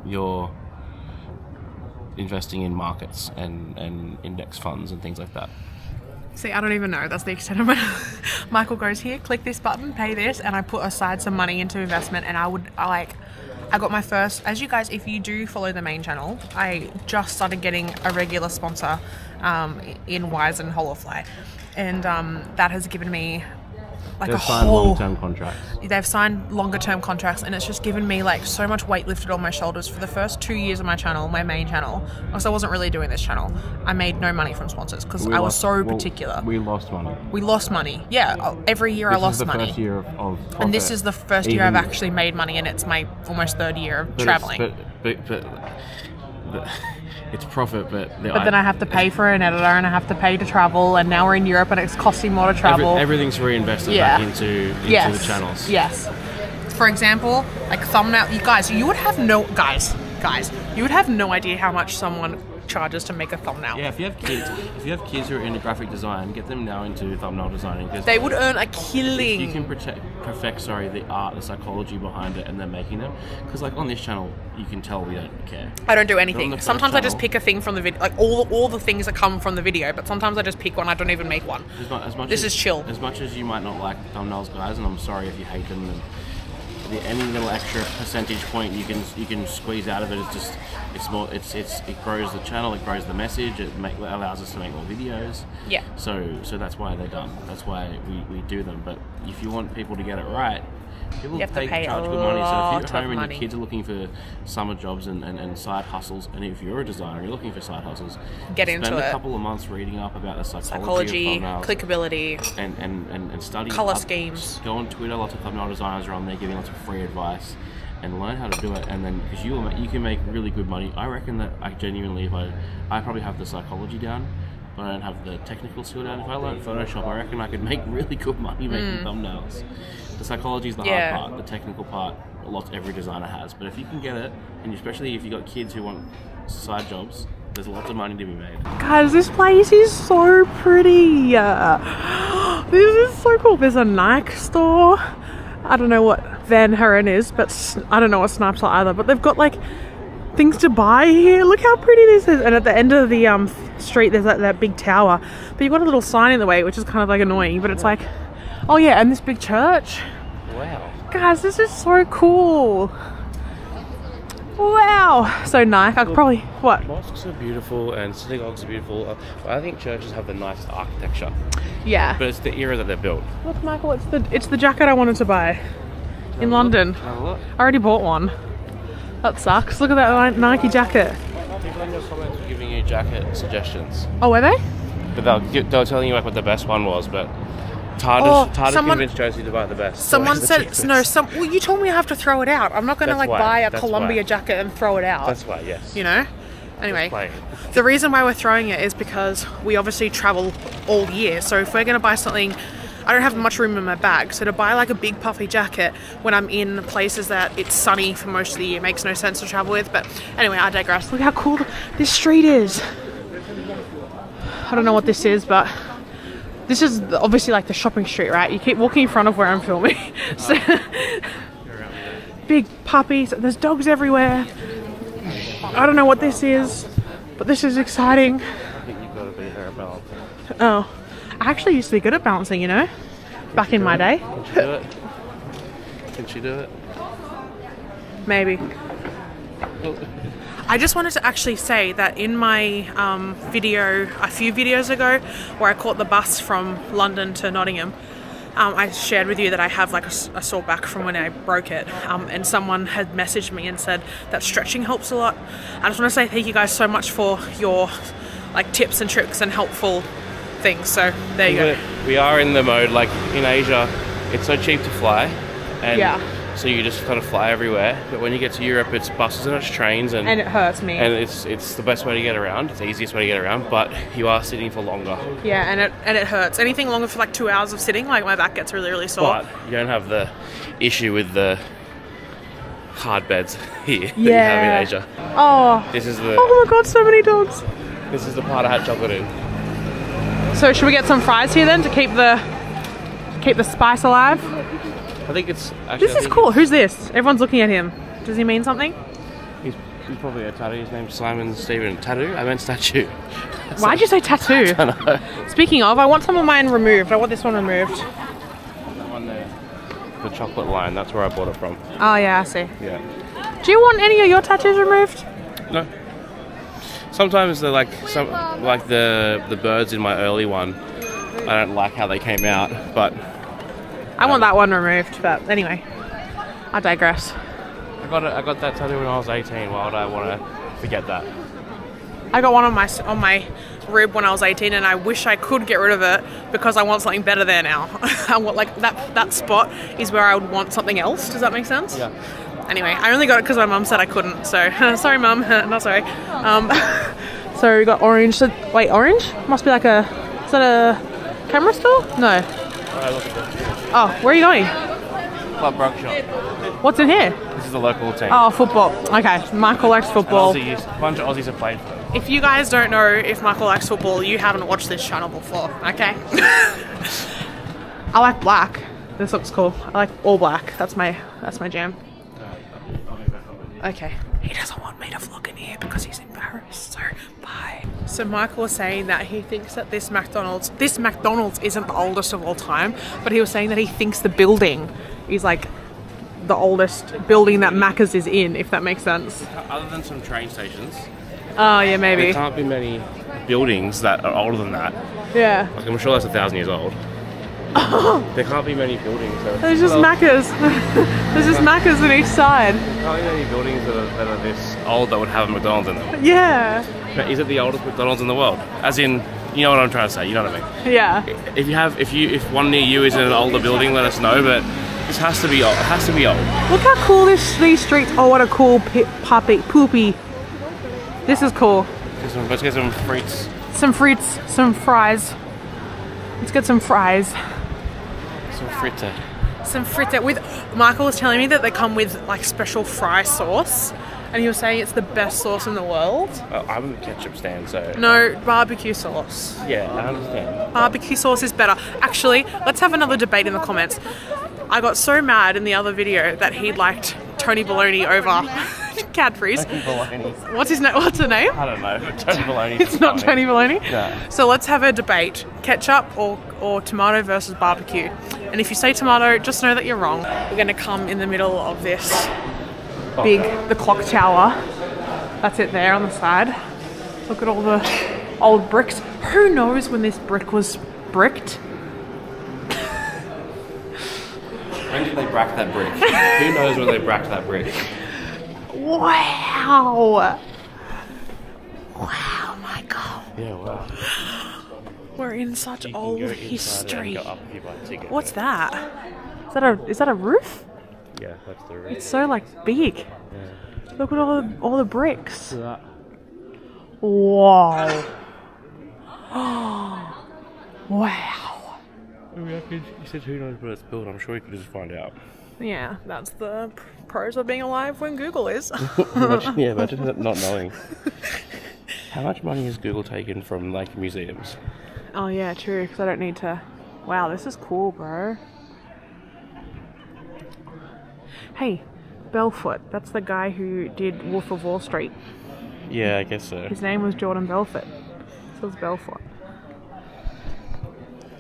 S2: You're investing in markets and index funds and things like that.
S1: See, I don't even know. That's the extent of it. Michael goes, here, click this button, pay this, and I put aside some money into investment, and I got my first, as you guys, if you do follow the main channel, I just started getting a regular sponsor in Wise and Holofly, and that has given me like
S2: They've signed long-term contracts.
S1: They've signed longer-term contracts, and it's just given me like so much weight lifted on my shoulders. For the first 2 years of my channel, my main channel, because I wasn't really doing this channel, I made no money from sponsors because I was so particular.
S2: We lost money.
S1: We lost money. Yeah, every year I lost money.
S2: This is the first year of profit.
S1: And this is the first year I've actually made money, and it's my almost third year of traveling.
S2: But it's profit, but
S1: then I have to pay for an editor, and I have to pay to travel, and now we're in Europe and it's costing more to travel.
S2: Everything's reinvested back into the channels.
S1: Yes. For example, like thumbnail, you would have no guys. Guys, you would have no idea how much someone charges to make a thumbnail.
S2: Yeah, if you have kids who are into graphic design, get them now into thumbnail designing, because
S1: they would earn a killing.
S2: You can perfect the art, the psychology behind it, and then making them. Because like on this channel, you can tell we don't care.
S1: I don't do anything. Sometimes I just pick a thing from the video, like all the things that come from the video. But sometimes I just pick one. I don't even make one. This is chill.
S2: As much as you might not like thumbnails, guys, and I'm sorry if you hate them. And any little extra percentage point you can squeeze out of it is just it grows the channel, it grows the message, it allows us to make more videos.
S1: Yeah.
S2: So that's why they're done. That's why we do them. But if you want people to get it right, people charge good money. So if you're at home and your kids are looking for summer jobs and side hustles, and if you're a designer, you're looking for side hustles, spend a couple of months reading up about the psychology of thumbnails, clickability, and study
S1: color schemes.
S2: Go on Twitter, lots of thumbnail designers are on there giving lots of free advice, and learn how to do it. And then because you can make really good money. I reckon that I genuinely, if I probably have the psychology down, but I don't have the technical skill down. If I learned Photoshop, I reckon I could make really good money making thumbnails. The psychology is the hard part. The technical part, every designer has. But if you can get it, and especially if you've got kids who want side jobs, there's lots of money to be made. Guys,
S1: this place is so pretty. This is so cool. There's a Nike store. I don't know what Van Haren is, but I don't know what Snipes are either. But they've got like things to buy here. Look how pretty this is. And at the end of the street, there's that big tower. But you've got a little sign in the way, which is kind of like annoying. But it's like, oh yeah, and this big church.
S2: Wow.
S1: Guys, this is so cool. Wow. So Nike, I could probably, what?
S2: Mosques are beautiful and synagogues are beautiful. I think churches have the nicest architecture.
S1: Yeah.
S2: But it's the era that they're built.
S1: Look, Michael, it's the jacket I wanted to buy in London. I already bought one. That sucks. Look at that Nike jacket.
S2: People in your comments were giving you jacket suggestions.
S1: Oh, were they?
S2: But they were telling you like what the best one was, but it's hard to convince Josie to buy the best.
S1: Someone said no. Well, you told me I have to throw it out. I'm not going to buy a Columbia jacket and throw it out.
S2: That's why, yes.
S1: You know. Anyway, the reason why we're throwing it is because we obviously travel all year. So if we're going to buy something, I don't have much room in my bag. So to buy like a big puffy jacket when I'm in places that it's sunny for most of the year makes no sense to travel with. But anyway, I digress. Look how cool this street is. I don't know what this is, but this is obviously like the shopping street, right? You keep walking in front of where I'm filming. So, big puppies. There's dogs everywhere. I don't know what this is, but this is exciting.
S2: I think you've got to be there at balancing.
S1: Oh, I actually used to be good at balancing, you know, back in my day.
S2: Can she do it? Can she do it?
S1: Maybe. I just wanted to actually say that in my video a few videos ago where I caught the bus from London to Nottingham, I shared with you that I have like a sore back from when I broke it, and someone had messaged me and said that stretching helps a lot. I just want to say thank you guys so much for your like tips and tricks and helpful things. So there you go.
S2: We are in the mode like in Asia, it's so cheap to fly, and so you just kind of fly everywhere. But when you get to Europe, it's buses and it's trains, and
S1: it hurts me.
S2: And it's the best way to get around. It's the easiest way to get around, but you are sitting for longer.
S1: Yeah, and it hurts. Anything longer for like 2 hours of sitting, like my back gets really, really sore.
S2: But you don't have the issue with the hard beds here that you have in Asia.
S1: Oh.
S2: This is the.
S1: Oh my god, so many dogs.
S2: This is the part I had chocolate in.
S1: So should we get some fries here then to keep the spice alive?
S2: I think it's actually.
S1: This is cool. Who's this? Everyone's looking at him. Does he mean something?
S2: He's probably a tattoo. His name's Simon Stephen. Tattoo? I meant statue.
S1: Why'd you say tattoo?
S2: I don't know.
S1: Speaking of, I want some of mine removed. I want this one removed.
S2: That one there. The chocolate line. That's where I bought it from.
S1: Oh yeah, I see.
S2: Yeah.
S1: Do you want any of your tattoos removed?
S2: No. Sometimes they're like the birds in my early one. I don't like how they came out, but.
S1: I want that one removed, but anyway, I digress.
S2: I got that tattoo when I was 18. Why would I want to forget that?
S1: I got one on my rib when I was 18, and I wish I could get rid of it because I want something better there now. I want like that spot is where I would want something else. Does that make sense?
S2: Yeah.
S1: Anyway, I only got it because my mum said I couldn't. So sorry, mum. Not sorry. So we got orange. So, wait, orange? Must be like a. Is that a camera store? No.
S2: Alright, look at this.
S1: Oh, where are you going?
S2: Club Brugge shop.
S1: What's in here?
S2: This is the local team.
S1: Oh, football. Okay, Michael likes football.
S2: A bunch of Aussies have played for them.
S1: If you guys don't know if Michael likes football, you haven't watched this channel before, okay? I like black. This looks cool. I like all black. That's my jam. Okay. He doesn't want me to vlog in here because he's embarrassed, so bye. So Michael was saying that he thinks that this McDonald's isn't the oldest of all time, but he was saying that he thinks the building is like the oldest building that Macca's is in, if that makes sense.
S2: Other than some train stations.
S1: Oh yeah, maybe.
S2: There can't be many buildings that are older than that.
S1: Yeah.
S2: Like, I'm sure that's 1,000 years old. There can't be many buildings.
S1: There's just Macca's. There's just Macca's on each side.
S2: There can't be many buildings that are this old that would have a McDonald's in them.
S1: Yeah.
S2: But is it the oldest McDonald's in the world? As in, you know what I'm trying to say. You know what I mean?
S1: Yeah.
S2: If one near you is in an older building, let us know. But this has to be old. It has to be old.
S1: Look how cool these streets. Oh, what a cool poopy. This is cool.
S2: Let's get some frites.
S1: Some frites, some fries. Let's get some fries.
S2: Some fritter.
S1: Some fritter with. Michael was telling me that they come with like special fry sauce, and he was saying it's the best sauce in the world.
S2: I'm a ketchup stand, so.
S1: No, barbecue sauce.
S2: Yeah, I understand.
S1: Barbecue sauce is better. Actually, let's have another debate in the comments. I got so mad in the other video that he liked Tony Baloney over Cadbury's.
S2: Tony Baloney.
S1: What's his name? What's her name?
S2: I don't know. Tony Baloney.
S1: It's not Tony Baloney?
S2: No.
S1: So let's have a debate. Ketchup or tomato versus barbecue. And if you say tomato, just know that you're wrong. We're going to come in the middle of this the clock tower. That's it there on the side. Look at all the old bricks. Who knows when this brick was bricked?
S2: When did they brack that brick? Who knows when they bracked that brick?
S1: Wow! Wow, Michael.
S2: Yeah, wow.
S1: We're in such old history.
S2: What's
S1: that? Is that a roof?
S2: Yeah, that's the roof.
S1: It's so like big.
S2: Yeah.
S1: Look at all the bricks. Wow. Wow.
S2: You said who knows when it's built. I'm sure you could just find out.
S1: Yeah, that's the pros of being alive when Google is.
S2: Imagine not knowing. How much money has Google taken from like museums?
S1: Oh yeah, true, because I don't need to. Wow, this is cool, bro. Hey, Belfoot. That's the guy who did Wolf of Wall Street.
S2: Yeah, I guess so.
S1: His name was Jordan Belfort. So it's Belfoot.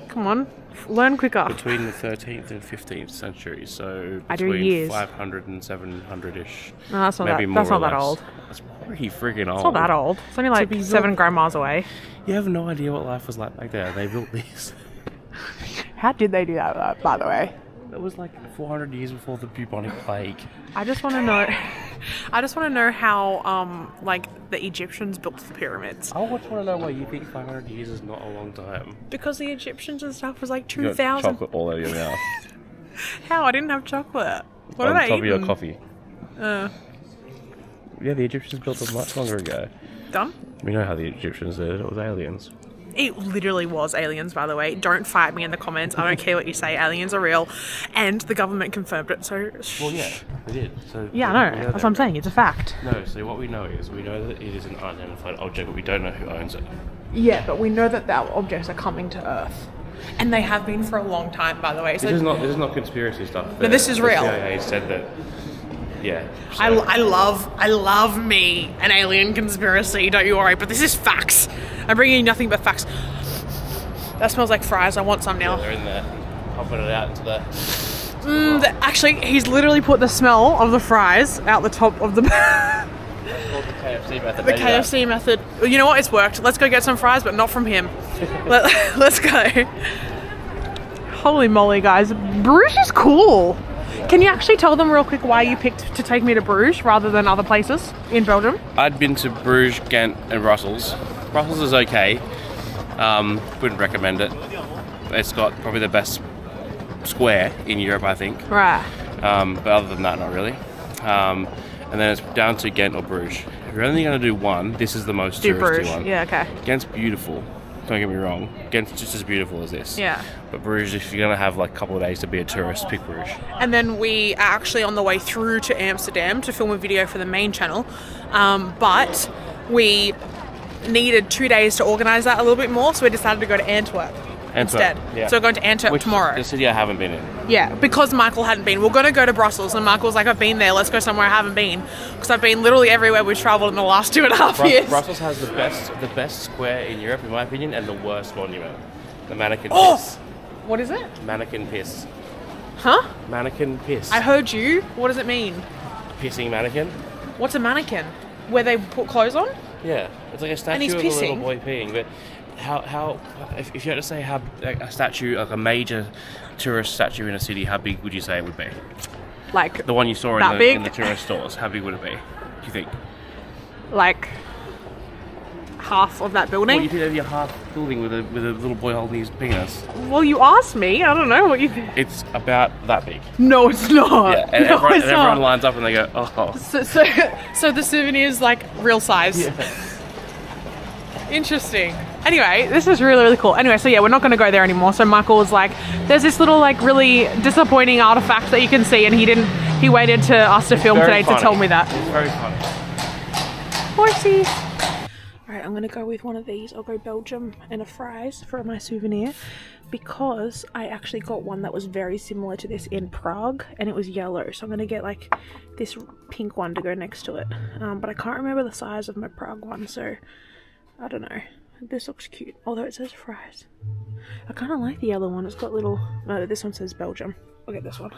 S1: Come on, learn quicker.
S2: Between the 13th and 15th century, so
S1: I do
S2: between
S1: years.
S2: 500 and 700-ish.
S1: No, that's not
S2: maybe
S1: that.
S2: more
S1: That's
S2: or
S1: not that
S2: less.
S1: old.
S2: That's pretty friggin' old.
S1: It's not that old. It's only like 7 grandmas away.
S2: You have no idea what life was like back there. They built these.
S1: How did they do that, by the way?
S2: That was like 400 years before the bubonic plague.
S1: I just want to know. I just want to know how, like, the Egyptians built the pyramids.
S2: I just want to know why you think 500 years is not a long time.
S1: Because the Egyptians and stuff was like
S2: You got
S1: 2,000.
S2: chocolate all over your mouth.
S1: How? I didn't have chocolate. What
S2: On
S1: did I
S2: top
S1: eat?
S2: of your coffee.
S1: Yeah,
S2: the Egyptians built them much longer ago.
S1: done?
S2: We know how the Egyptians did it. It was aliens.
S1: It literally was aliens, by the way. Don't fight me in the comments. I don't care what you say. Aliens are real. And the government confirmed it, so...
S2: Well, yeah, they did. So
S1: Yeah, I know. That's what I'm saying. It's a fact.
S2: No, so what we know is, we know that it is an unidentified object, but we don't know who owns it.
S1: Yeah, but we know that objects are coming to Earth. And they have been for a long time, by the way. So
S2: This is not conspiracy stuff.
S1: No, this is real.
S2: The CIA said that, yeah. So.
S1: I love me an alien conspiracy, don't you worry, but this is facts. I'm bringing you nothing but facts. That smells like fries. I want some now.
S2: Yeah, they're in there, popping it out into the...
S1: Actually, he's literally put the smell of the fries out the top of the...
S2: That's called the KFC method.
S1: The KFC method. You know what? It's worked. Let's go get some fries, but not from him. Let's go. Holy moly, guys. Brugge is cool. Can you actually tell them real quick why you picked to take me to Brugge rather than other places in Belgium?
S2: I'd been to Brugge, Ghent and Brussels. Brussels is okay. Wouldn't recommend it. It's got probably the best square in Europe, I think.
S1: Right.
S2: But other than that, not really. And then it's down to Ghent or Brugge. If you're only going to do one, this is the most touristy one.
S1: Yeah, okay.
S2: Ghent's beautiful. don't get me wrong. Again, it's just as beautiful as this.
S1: Yeah.
S2: But Bruges, if you're going to have like a couple of days to be a tourist, pick Bruges.
S1: And then we are actually on the way through to Amsterdam to film a video for the main channel. But we needed 2 days to organise that a little bit more, so we decided to go to Antwerp. Instead.
S2: Yeah.
S1: So we're going to Antwerp tomorrow.
S2: The city I haven't been in.
S1: Yeah, because Michael hadn't been. We're going to go to Brussels, and Michael was like, I've been there, let's go somewhere I haven't been. Because I've been literally everywhere we've travelled in the last 2.5 years.
S2: Brussels has the best square in Europe, in my opinion, and the worst monument. The mannequin piss.
S1: What is it?
S2: Mannequin piss.
S1: Huh?
S2: Mannequin piss.
S1: I heard you. What does it mean?
S2: Pissing mannequin?
S1: What's a mannequin? Where they put clothes on?
S2: Yeah. It's like a statue of a little boy peeing, but how if you had to say how a statue, like a major tourist statue in a city, how big would you say it would be?
S1: Like
S2: the one you saw in the tourist stores, how big would it be, do you think?
S1: Like half of that building?
S2: Well, you think that'd be a half building with a little boy holding his penis?
S1: Well, you asked me. I don't know what you think.
S2: It's about that big.
S1: No, it's not.
S2: Yeah, and,
S1: no,
S2: everyone lines up and they go, oh.
S1: So the souvenir's like real size.
S2: Yeah.
S1: Interesting. Anyway, this is really, really cool. Anyway, so yeah, we're not going to go there anymore. So Michael was like, there's this little like really disappointing artifact that you can see, and he waited to us to film today to tell me that.
S2: It's very funny.
S1: Horsies. Alright, I'm going to go with one of these. I'll go Belgium and a fries for my souvenir, because I actually got one that was very similar to this in Prague, and it was yellow. So I'm going to get like this pink one to go next to it. But I can't remember the size of my Prague one, so I don't know. This looks cute, although it says fries. I kind of like the yellow one. It's got little... No, this one says Belgium. I'll get this one.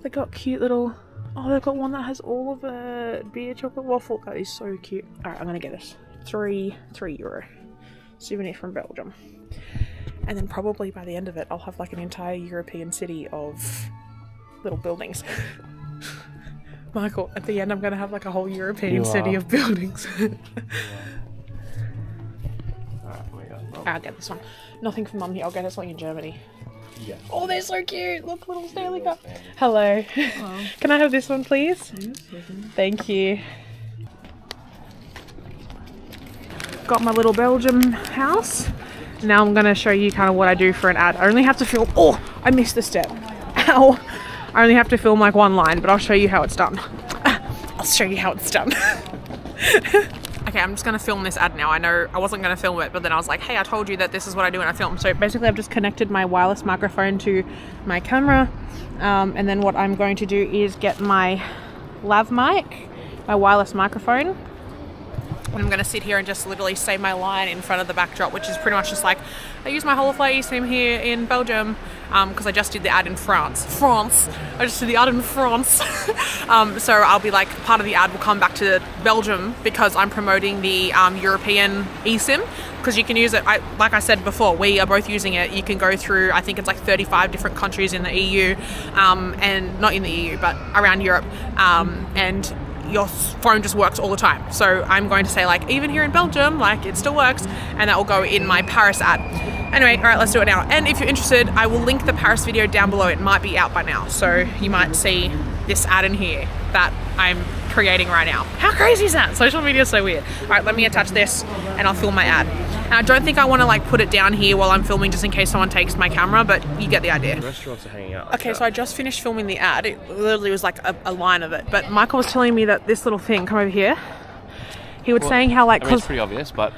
S1: They got cute little... Oh, they've got one that has all of a beer chocolate waffle. That is so cute. Alright, I'm gonna get this. €3 souvenir from Belgium. And then probably by the end of it, I'll have like an entire European city of little buildings. Michael, at the end I'm gonna have like a whole European city of buildings. I'll get this one. Nothing from Mum here. I'll get this one in Germany. Yeah. Oh, they're so cute. Look, little Stanley Cup. Hello. Can I have this one, please? Thank you. Got my little Belgium house. Now I'm going to show you kind of what I do for an ad. I only have to film... Oh, I missed a step. Ow. I only have to film like one line, but I'll show you how it's done. I'll show you how it's done. Okay, I'm just going to film this ad now. I know I wasn't going to film it, but then I was like, hey, I told you that this is what I do when I film. So basically I've just connected my wireless microphone to my camera. And then what I'm going to do is get my lav mic, my wireless microphone. And I'm going to sit here and just literally say my line in front of the backdrop, which is pretty much just like, I use my holoplay sim here in Belgium, because I just did the ad in France. I just did the ad in France. So I'll be like, part of the ad will come back to Belgium because I'm promoting the European eSIM, because you can use it, like I said before, we are both using it. You can go through, I think it's like 35 different countries in the EU, and not in the EU, but around Europe, and your phone just works all the time. So I'm going to say like, even here in Belgium, like it still works, and that will go in my Paris ad. Anyway, all right, let's do it now. And if you're interested, I will link the Paris video down below. It might be out by now, so you might see this ad in here that I'm creating right now. How crazy is that? Social media is so weird. All right, let me attach this and I'll film my ad. And I don't think I want to like put it down here while I'm filming, just in case someone takes my camera, but you get the idea.
S2: Restaurants are hanging out.
S1: Okay, so I just finished filming the ad. It literally was like a line of it, but Michael was telling me that this little thing, come over here, he was saying how like...
S2: I mean, it's pretty obvious, but...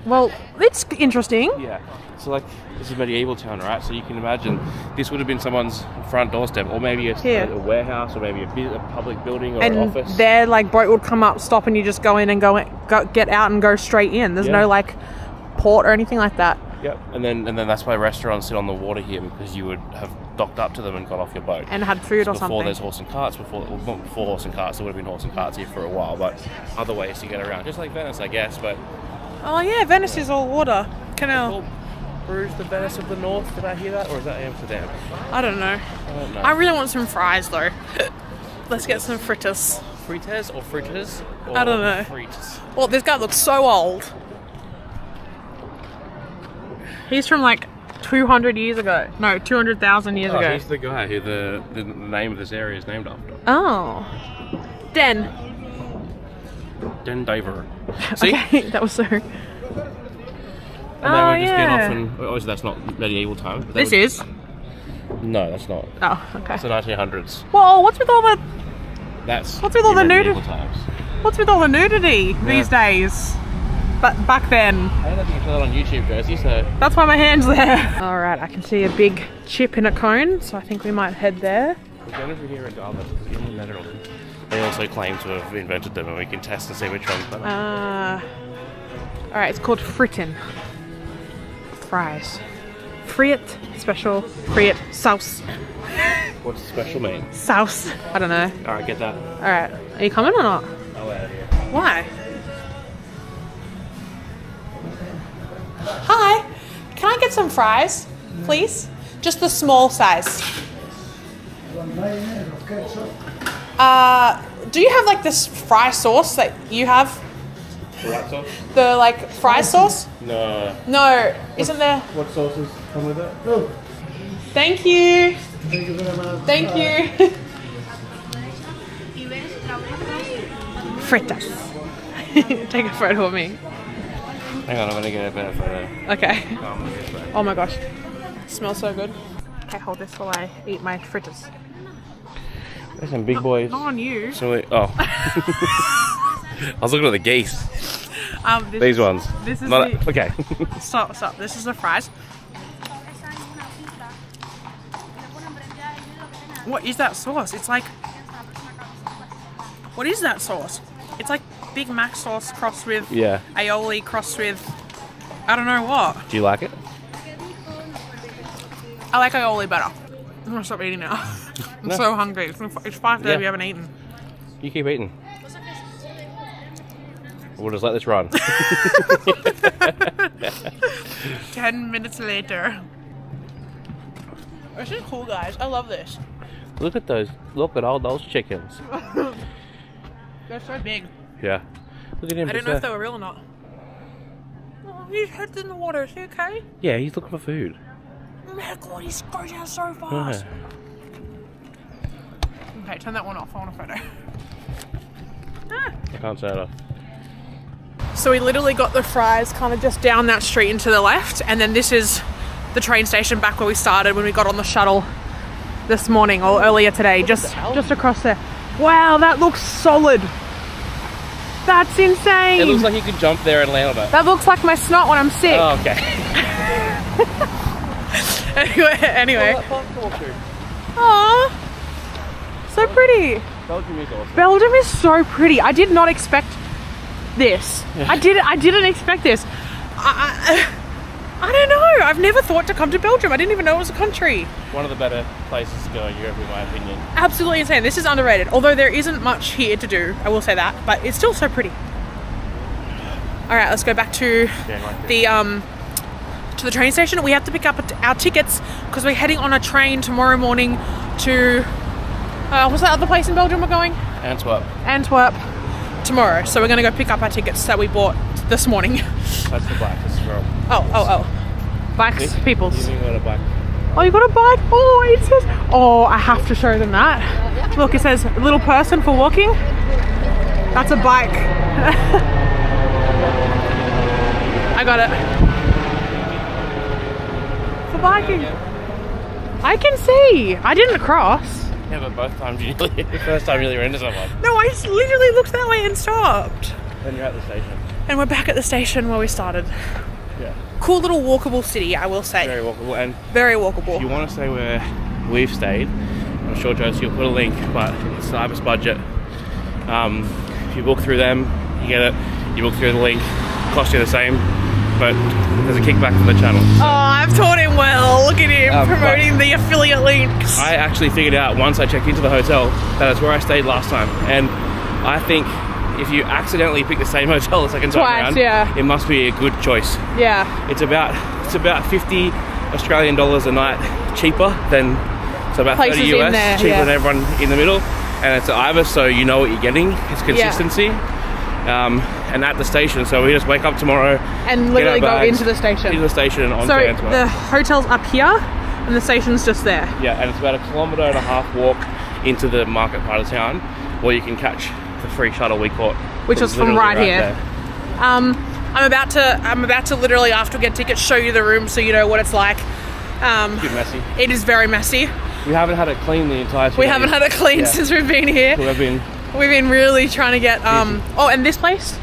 S1: Well, it's interesting.
S2: Yeah. So like, this is medieval town, right? So you can imagine this would have been someone's front doorstep, or maybe a warehouse, or maybe a public building, or an office. And
S1: their like boat would come up, stop, and you just go in and go get out and go straight in. There's no like port or anything like that.
S2: Yep. And then that's why restaurants sit on the water here, because you would have docked up to them and got off your boat
S1: and had food or something.
S2: Before there's horse and carts, before horse and carts, there would have been horse and carts here for a while, but other ways to get around, just like Venice, I guess. But
S1: oh yeah, Venice is all water. Canal.
S2: Bruges, the Venice of the North. Did I hear that, or is that Amsterdam?
S1: I don't know. I really want some fries though. Let's get some fritters.
S2: Frites or fritters? Or
S1: I don't know.
S2: Frites?
S1: Well, this guy looks so old. He's from like 200 years ago. No, 200,000 years ago.
S2: He's the guy who the name of this area is named after.
S1: Oh. Den.
S2: Den Diver. See?
S1: Okay, that was so...
S2: And they were just getting off, and obviously that's not medieval times. But
S1: This is?
S2: No, that's not.
S1: Oh, okay.
S2: It's the 1900s.
S1: Whoa, what's with all the...
S2: That's
S1: What's with all the
S2: medieval
S1: nudity?
S2: times.
S1: What's with all the nudity these days? But back then.
S2: I don't know if you can show that on YouTube, Josie, so...
S1: That's why my hand's there. Alright, I can see a big chip in a cone, so I think we might head there.
S2: We're going over here regardless, because it doesn't matter. They also claim to have invented them, and we can test and see which one's better.
S1: Alright, it's called fritten. Fries. Friet, special, friet, sauce.
S2: What's special mean?
S1: Sauce. I don't know.
S2: Alright, get that.
S1: Alright, are you coming or not?
S2: I'll out of here.
S1: Why? Hi, can I get some fries, please? Just the small size. Do you have like this fry sauce that you have?
S2: The what sauce?
S1: The like fry sauce?
S2: No.
S1: No, isn't there?
S2: What sauces come with it? Oh.
S1: Thank you. Thank you very much. Thank you. Fritas. Take a photo of me.
S2: Hang on, I'm gonna get a better photo.
S1: Okay.
S2: This way.
S1: Oh my gosh. It smells so good. Okay, hold this while I eat my fritters.
S2: There's some big boys.
S1: Not on you.
S2: So I was looking at the geese. These ones.
S1: This is
S2: okay.
S1: Stop. This is the fries. What is that sauce? It's like... What is that sauce? It's like Big Mac sauce crossed with aioli crossed with... I don't know what.
S2: Do you like it?
S1: I like aioli better. I'm gonna stop eating now. I'm so hungry. It's 5:30, we haven't eaten.
S2: You keep eating. We'll just let this run.
S1: 10 minutes later. This is cool, guys. I love this.
S2: Look at those. Look at all those chickens.
S1: They're so big.
S2: Yeah. Look at him.
S1: I didn't know if they were real or not. Oh, his head's in the water. Is he okay?
S2: Yeah, he's looking for food.
S1: Oh my god, he goes down so fast.
S2: Yeah.
S1: Okay, turn that one off. I want a photo.
S2: I can't turn it off.
S1: So we literally got the fries kind of just down that street and to the left, and then this is the train station back where we started when we got on the shuttle this morning or earlier today, just across there. Wow, that looks solid. That's insane.
S2: It looks like you could jump there and land on it.
S1: That looks like my snot when I'm sick.
S2: Oh, okay.
S1: Anyway. Aww. So pretty.
S2: Belgium is awesome.
S1: Belgium is so pretty. I did not expect this.
S2: Yeah.
S1: I didn't expect this. I don't know. I've never thought to come to Belgium. I didn't even know it was a country.
S2: One of the better places to go in Europe, in my opinion.
S1: Absolutely insane. This is underrated. Although there isn't much here to do, I will say that. But it's still so pretty. All right, let's go back to the train station. We have to pick up our tickets because we're heading on a train tomorrow morning to what's that other place in Belgium we're going? Antwerp tomorrow. So we're going to go pick up our tickets that we bought this morning.
S2: That's the black. This is wrong.
S1: Oh. Bikes, peoples.
S2: You got a bike.
S1: Oh, you got a bike? Oh, it says... Oh, I have to show them that. Look, it says little person for walking. That's a bike. I got it. For biking. I can see. I didn't cross.
S2: Yeah, but both times you the first time you really ran into someone.
S1: No, I just literally looked that way and stopped.
S2: Then you're at the station.
S1: And we're back at the station where we started.
S2: Yeah.
S1: Cool little walkable city, I will say.
S2: Very walkable. And
S1: very walkable.
S2: if you want to stay where we've stayed, I'm sure Josie will put a link, but it's the Ibis budget. If you book through them, you get it. You book through the link, cost you the same, but there's a kickback from the channel. So.
S1: Oh, I've taught him well. Look at him promoting the affiliate links.
S2: I actually figured out once I checked into the hotel that it's where I stayed last time, and I think if you accidentally pick the same hotel the second time around, it must be a good choice.
S1: Yeah.
S2: It's about 50 Australian dollars a night cheaper than, so about
S1: places
S2: 30 US cheaper than everyone in the middle, and it's an Ibis, so you know what you're getting. It's consistency. And at the station, so we just wake up tomorrow
S1: and literally go into the station.
S2: Into the station and on to Antwerp.
S1: So the hotel's up here and the station's just there.
S2: Yeah, and it's about 1.5 kilometre walk into the market part of town, or you can catch the free shuttle we caught.
S1: Which was from right here. I'm about to literally, after we get tickets, show you the room so you know what it's like.
S2: It's a bit messy.
S1: It is very messy.
S2: We haven't had it clean the entire time.
S1: We haven't had it clean since we've been here.
S2: We've
S1: been really trying to get oh, and this place,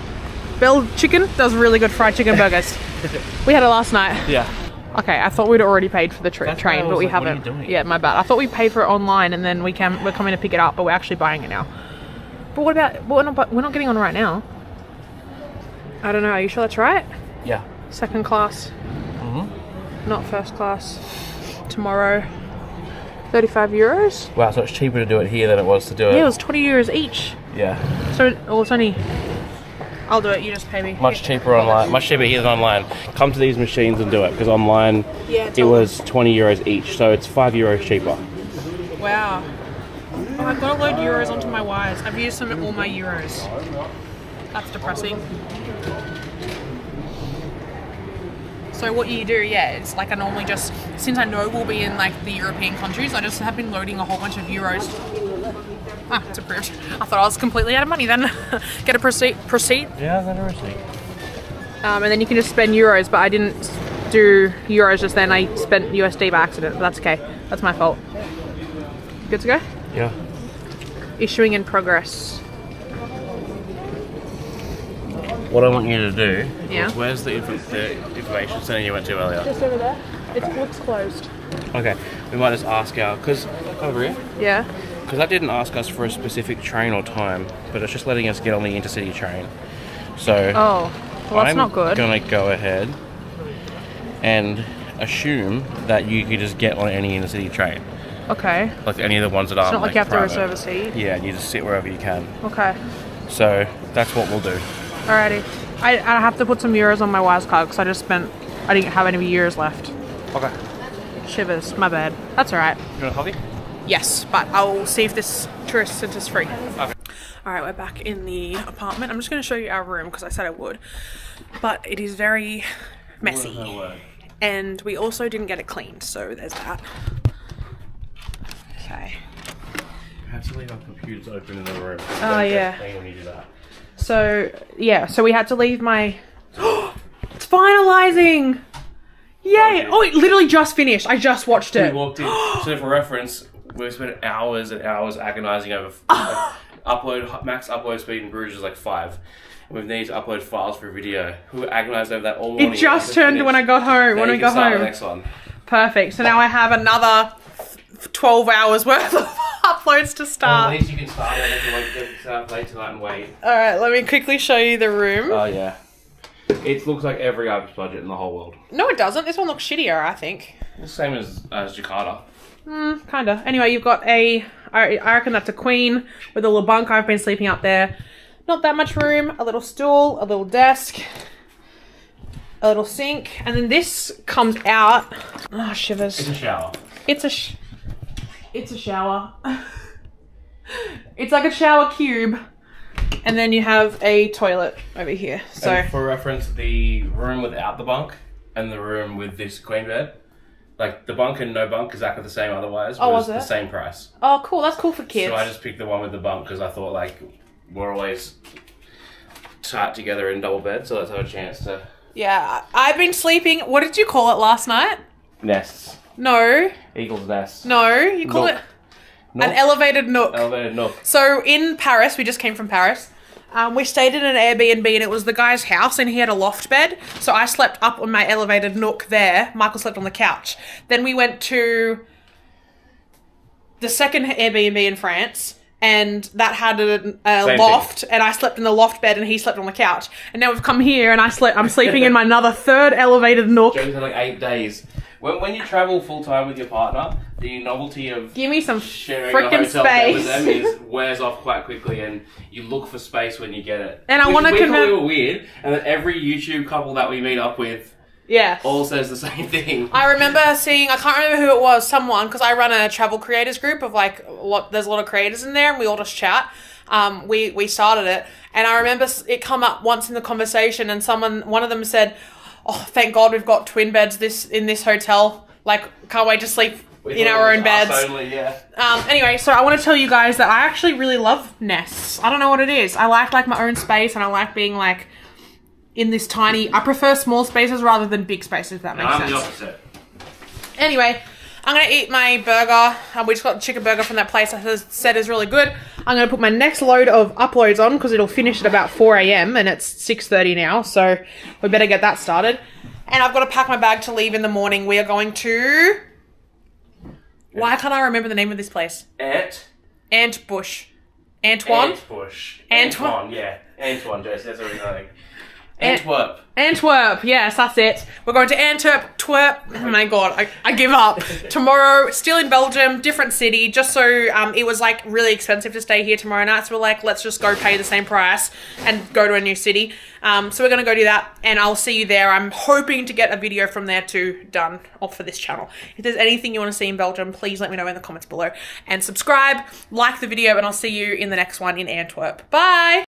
S1: Bell Chicken, does really good fried chicken burgers. We had it last night.
S2: Yeah.
S1: Okay, I thought we'd already paid for the train, but we haven't.
S2: What are you doing?
S1: Yeah, my bad. I thought we paid for it online and then we're coming to pick it up, but we're actually buying it now. But what about, we're not getting on right now. I don't know, are you sure that's right?
S2: Yeah.
S1: Second class. Not first class. Tomorrow. 35 euros.
S2: Wow, so it's cheaper to do it here than it was to do it.
S1: Yeah, it was 20 euros each.
S2: Yeah.
S1: So, it's only, I'll do it, you just pay me.
S2: Much cheaper online. Much cheaper here than online. Come to these machines and do it, because online it was 20 euros each, so it's 5 euros cheaper.
S1: Wow. Oh, I've got to load euros onto my wires. I've used all my euros. That's depressing. So what you do, it's like I normally just, since I know we'll be in like the European countries, I just have been loading a whole bunch of euros. Ah, it's approved. I thought I was completely out of money then. Get a receipt.
S2: Yeah, I got a receipt.
S1: And then you can just spend euros, but I didn't do euros just then. I spent USD by accident, but that's okay. That's my fault. Good to go?
S2: Yeah.
S1: Issuing in progress.
S2: What I want you to do
S1: Yeah.
S2: is, where's the information center you went to earlier?
S1: Just over there. It looks closed.
S2: Okay, we might just ask because over here.
S1: Yeah.
S2: Because that didn't ask us for a specific train or time, but it's just letting us get on the intercity train. So
S1: oh, well, that's not good.
S2: I'm gonna go ahead and assume that you could just get on any intercity train.
S1: Okay.
S2: Like any of the ones that aren't.
S1: It's not like you have
S2: private.
S1: to reserve a seat.
S2: Yeah, you just sit wherever you can.
S1: Okay.
S2: So that's what we'll do.
S1: Alrighty. I have to put some euros on my Wise card because I didn't have any euros left.
S2: Okay.
S1: Shivers, my bad. That's alright.
S2: You want a coffee?
S1: Yes, but I'll see if this tourist centre's free.
S2: Okay.
S1: Alright, we're back in the apartment. I'm just going to show you our room because I said I would. But it is very messy. And we also didn't get it cleaned, so there's that. Okay.
S2: You have to leave our computers open in the room.
S1: Oh, yeah.
S2: When you do that.
S1: So, yeah, so we had to leave my... It's finalising! Yay! Oh, it literally just finished. I just watched it.
S2: We walked in. So for reference, we spent hours and hours agonising over max upload speed in Brugge is like 5. And we need to upload files for a video. We were agonised over that all morning.
S1: It just turned when I got home. When we got home.
S2: The next one.
S1: Perfect. So now I have another 12 hours worth of uploads to start.
S2: At least you can start it if you want to play tonight and wait.
S1: Alright, let me quickly show you the room.
S2: Oh yeah. It looks like every Ibis budget in the whole world.
S1: No, it doesn't. This one looks shittier, I think.
S2: The same as Jakarta.
S1: Kinda. Anyway, you've got I reckon that's a queen with a little bunk. I've been sleeping up there. Not that much room. A little stool, a little desk, a little sink, and then this comes out. Oh, shivers.
S2: It's a shower.
S1: It's a shower. It's like a shower cube. And then you have a toilet over here. So
S2: and for reference, the room without the bunk and the room with this queen bed, like the bunk and no bunk is exactly the same otherwise, but it's the same price.
S1: Oh, cool. That's cool for kids.
S2: So I just picked the one with the bunk because I thought like we're always tight together in double bed, so let's have a chance to...
S1: Yeah, I've been sleeping... What did you call it last night?
S2: Nests.
S1: No.
S2: Eagle's nest.
S1: No, you call it... Nook. An elevated nook.
S2: Elevated nook.
S1: So in Paris, we just came from Paris. We stayed in an Airbnb and it was the guy's house and he had a loft bed. So I slept up on my elevated nook there. Michael slept on the couch. Then we went to the second Airbnb in France and that had a loft and I slept in the loft bed and he slept on the couch. And now we've come here and I'm sleeping in my another third elevated nook.
S2: Joe's had like 8 days. When you travel full time with your partner, the novelty of
S1: give me some
S2: sharing
S1: freaking
S2: a hotel bed with
S1: space
S2: them wears off quite quickly, and you look for space when you get it.
S1: And I want to
S2: we thought we were weird, and then every YouTube couple that we meet up with, all says the same thing.
S1: I remember seeing, I can't remember who it was, someone, because I run a travel creators group of like there's a lot of creators in there, and we all just chat. We started it, and I remember it come up once in the conversation, and one of them said, "Oh, thank God we've got twin beds in this hotel. Like, can't wait to sleep in our own beds."
S2: Only, yeah.
S1: Anyway, so I want to tell you guys that I actually really love nests. I don't know what it is. I like my own space, and I like being like in this tiny, I prefer small spaces rather than big spaces, if that makes sense.
S2: I'm the opposite.
S1: Anyway, I'm going to eat my burger. We just got the chicken burger from that place I said is really good. I'm going to put my next load of uploads on because it'll finish at about 4 a.m. and it's 6:30 now, so we better get that started. And I've got to pack my bag to leave in the morning. We are going to... Why can't I remember the name of this place? Antbush. Antoine?
S2: Antbush.
S1: Antoine,
S2: yeah. Antoine, Josie, that's everything. Antwerp.
S1: Antwerp, yes, that's it. We're going to Antwerp. Oh my god, I give up. Tomorrow, still in Belgium, different city, just so it was like really expensive to stay here tomorrow night, so we're like, let's just go pay the same price and go to a new city. So we're gonna go do that, and I'll see you there. I'm hoping to get a video from there too done off for this channel. If there's anything you want to see in Belgium, please let me know in the comments below. And subscribe, like the video, and I'll see you in the next one in Antwerp. Bye!